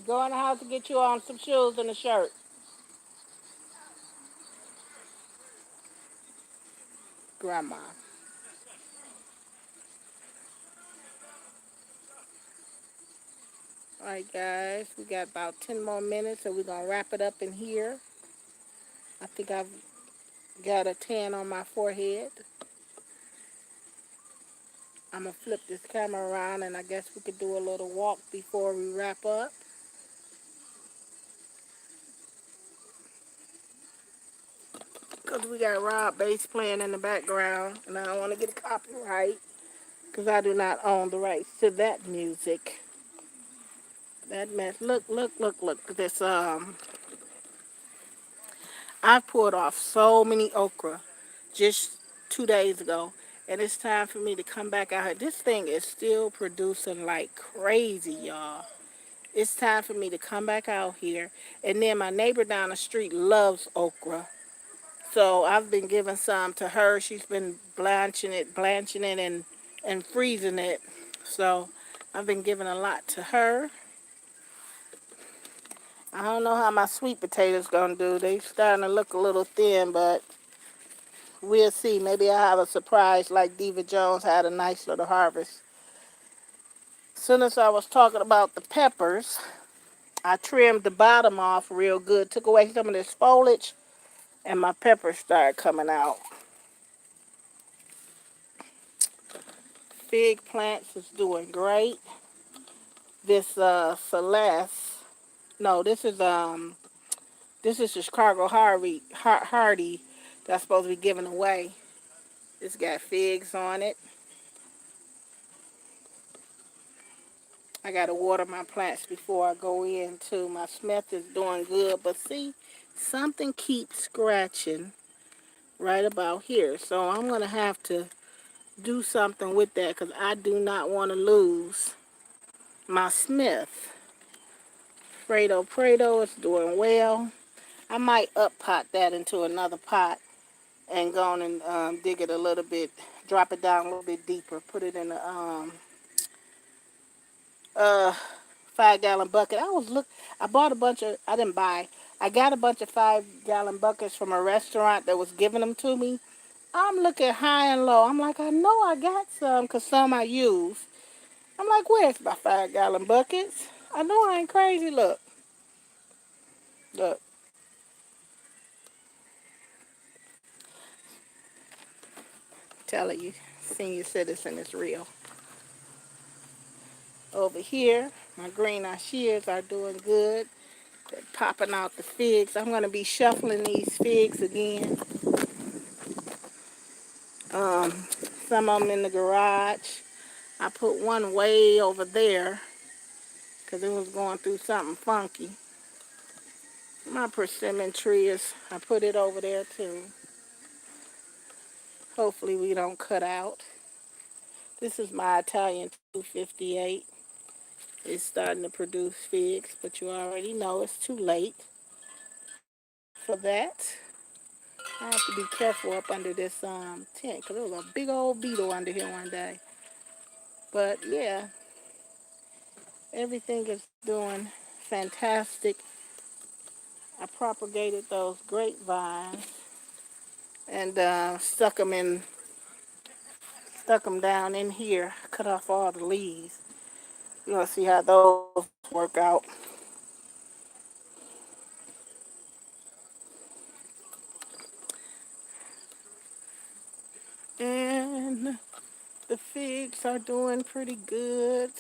Speaker 1: Go in the house to get you on some shoes and a shirt. Grandma. All right, guys, we got about 10 more minutes, so we're going to wrap it up in here. I think I've got a tan on my forehead. I'm going to flip this camera around, and I guess we could do a little walk before we wrap up. Because we got Rob bass playing in the background, and I don't want to get a copyright, because I do not own the rights to that music. That mess. Look, look, look, look. I poured off so many okra just 2 days ago, and it's time for me to come back out here. This thing is still producing like crazy, y'all. It's time for me to come back out here. And then my neighbor down the street loves okra. So I've been giving some to her. She's been blanching it and freezing it. So I've been giving a lot to her. I don't know how my sweet potatoes gonna do. They starting to look a little thin, but we'll see. Maybe I'll have a surprise like Diva Jones had a nice little harvest. As soon as I was talking about the peppers, I trimmed the bottom off real good, took away some of this foliage, and my peppers started coming out. Fig plants is doing great. This Celeste, no, this is the Chicago Hardy that's supposed to be given away. It's got figs on it. I gotta water my plants before I go in too. My Smith is doing good, but see, something keeps scratching right about here. So I'm gonna have to do something with that because I do not want to lose my Smith. Fredo Prado is doing well. I might up pot that into another pot and go on and dig it a little bit, drop it down a little bit deeper, put it in a uh 5 gallon bucket. I bought a bunch of, I didn't buy, I got a bunch of 5 gallon buckets from a restaurant that was giving them to me. I'm looking high and low. I'm like, I know I got some because some I use. I'm like, where's my 5 gallon buckets? I know I ain't crazy. Look, telling you, senior citizen is real. Over here, my green shears are doing good. They're popping out the figs. I'm going to be shuffling these figs again. Um, some of them in the garage. I put one way over there because it was going through something funky. My persimmon tree I put it over there too. Hopefully we don't cut out. This is my Italian 258. It's starting to produce figs, but you already know it's too late for that. I have to be careful up under this tent because there was a big old beetle under here one day. But yeah, everything is doing fantastic. I propagated those grapevines and stuck them down in here. Cut off all the leaves. We're gonna see how those work out. And the figs are doing pretty good.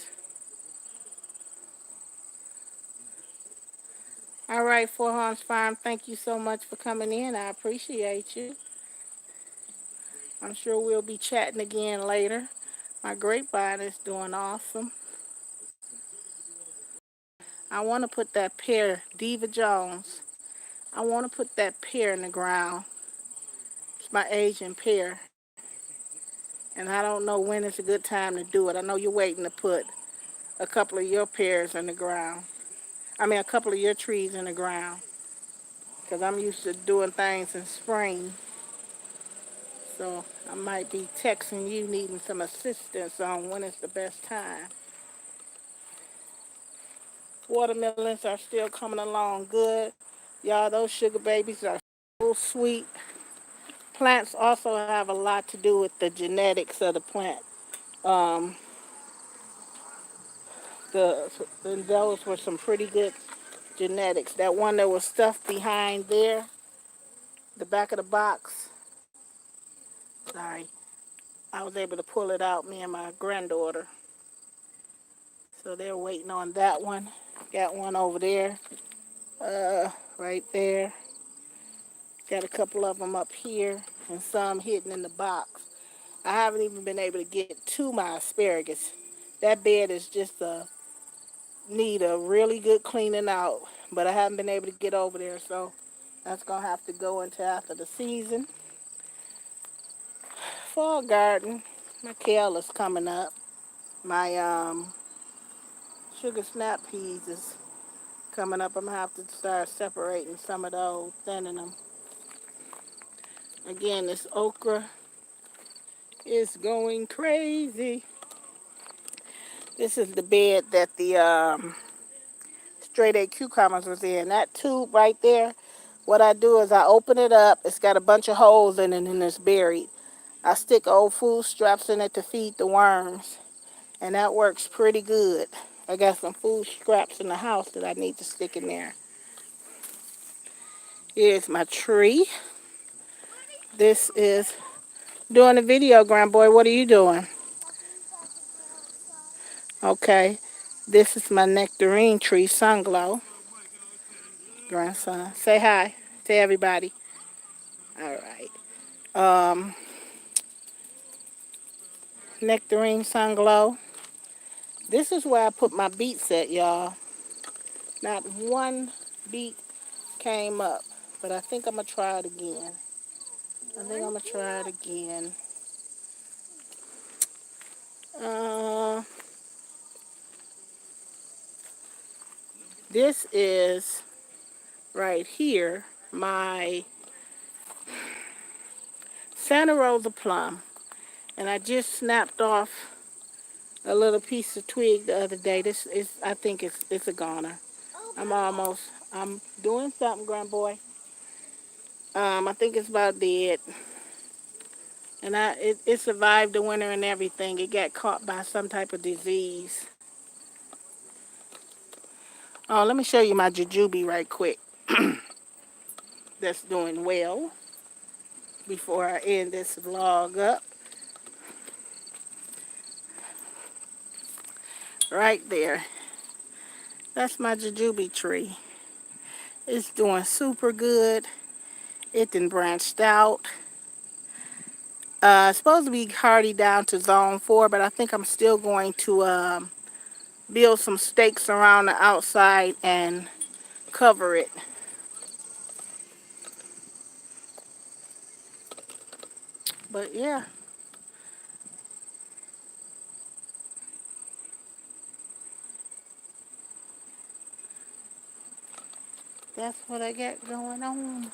Speaker 1: All right, Four Horns Farm, thank you so much for coming in. I appreciate you. I'm sure we'll be chatting again later. My grapevine is doing awesome. I want to put that pear, Diva Jones. I want to put that pear in the ground. It's my Asian pear. And I don't know when it's a good time to do it. I know you're waiting to put a couple of your pears in the ground. I mean, a couple of your trees in the ground. Because I'm used to doing things in spring. So I might be texting you needing some assistance on when is the best time. Watermelons are still coming along good. Y'all, those sugar babies are so sweet. Plants also have a lot to do with the genetics of the plant. Um, those were some pretty good genetics. That one that was stuffed behind there, the back of the box. Sorry, I was able to pull it out, me and my granddaughter. So they're waiting on that one. Got one over there, right there. Got a couple of them up here and some hidden in the box. I haven't even been able to get to my asparagus. That bed is just need a really good cleaning out, but I haven't been able to get over there, so that's gonna have to go into after the season. Fall garden, my kale is coming up. My sugar snap peas is coming up. I'm gonna have to start separating some of those, thinning them. Again, this okra is going crazy. This is the bed that the straight A cucumbers was in. That tube right there What I do is I open it up. It's got a bunch of holes in it and it's buried. I stick old food scraps in it to feed the worms, and that works pretty good. I got some food scraps in the house that I need to stick in there. Here's my tree. This is doing a video, Grand Boy. What are you doing? Okay. This is my nectarine tree, Sunglow. Grandson. Say hi to everybody. All right. Nectarine Sunglow. This is where I put my beets at, y'all. Not one beet came up, but I think I'm going to try it again. Uh, this is right here my Santa Rosa plum, and I just snapped off a little piece of twig the other day. This is, I think it's a goner. I'm doing something, Grand Boy. I think it's about dead. And it survived the winter and everything. It got caught by some type of disease. Oh, let me show you my jujube right quick. That's doing well before I end this vlog up. Right there. That's my jujube tree. It's doing super good. It then branched out. It's supposed to be hardy down to zone 4, but I think I'm still going to build some stakes around the outside and cover it. But yeah, that's what I got going on.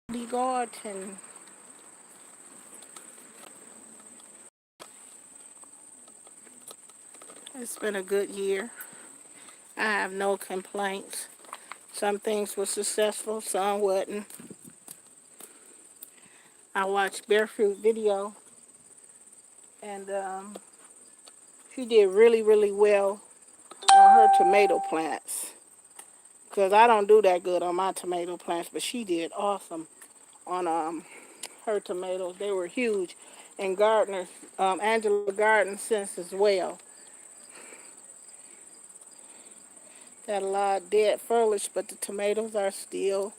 Speaker 1: The garden. It's been a good year. I have no complaints. Some things were successful, some wasn't. I watched Barefoot video, and she did really, really well on her tomato plants. Because I don't do that good on my tomato plants, but she did awesome on her tomatoes. They were huge. And gardeners, Angela Garden Sense as well. Got a lot of dead foliage, but the tomatoes are still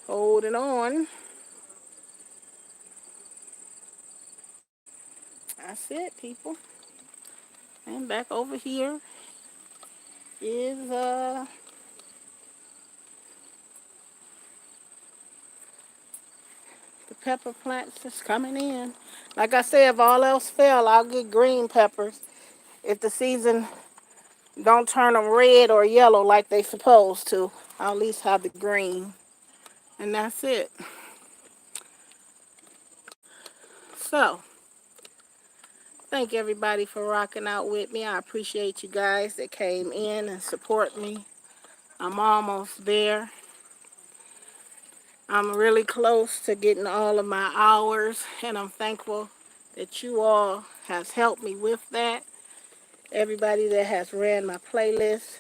Speaker 1: holding on. That's it, people. And back over here is the pepper plants that's coming in. Like I said, if all else fail, I'll get green peppers. If the season don't turn them red or yellow like they supposed to, I'll at least have the green. And that's it. So, thank everybody for rocking out with me. I appreciate you guys that came in and support me. I'm almost there. I'm really close to getting all of my hours, and I'm thankful that you all has helped me with that. Everybody that has ran my playlist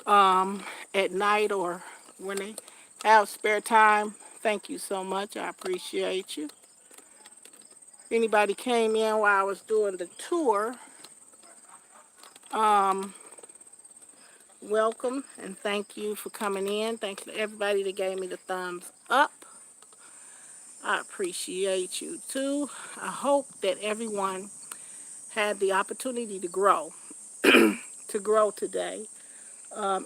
Speaker 1: at night or when they have spare time, thank you so much. I appreciate you. If anybody came in while I was doing the tour, welcome and thank you for coming in. Thanks to everybody that gave me the thumbs up. I appreciate you too. I hope that everyone had the opportunity to grow, to grow today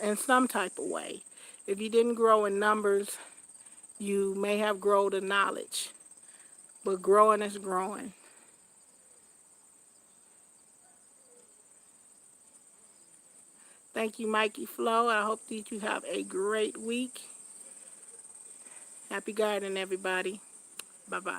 Speaker 1: in some type of way. If you didn't grow in numbers, you may have grown in knowledge, but growing is growing. Thank you, Mikey Flo. I hope that you have a great week. Happy gardening, everybody. Bye-bye.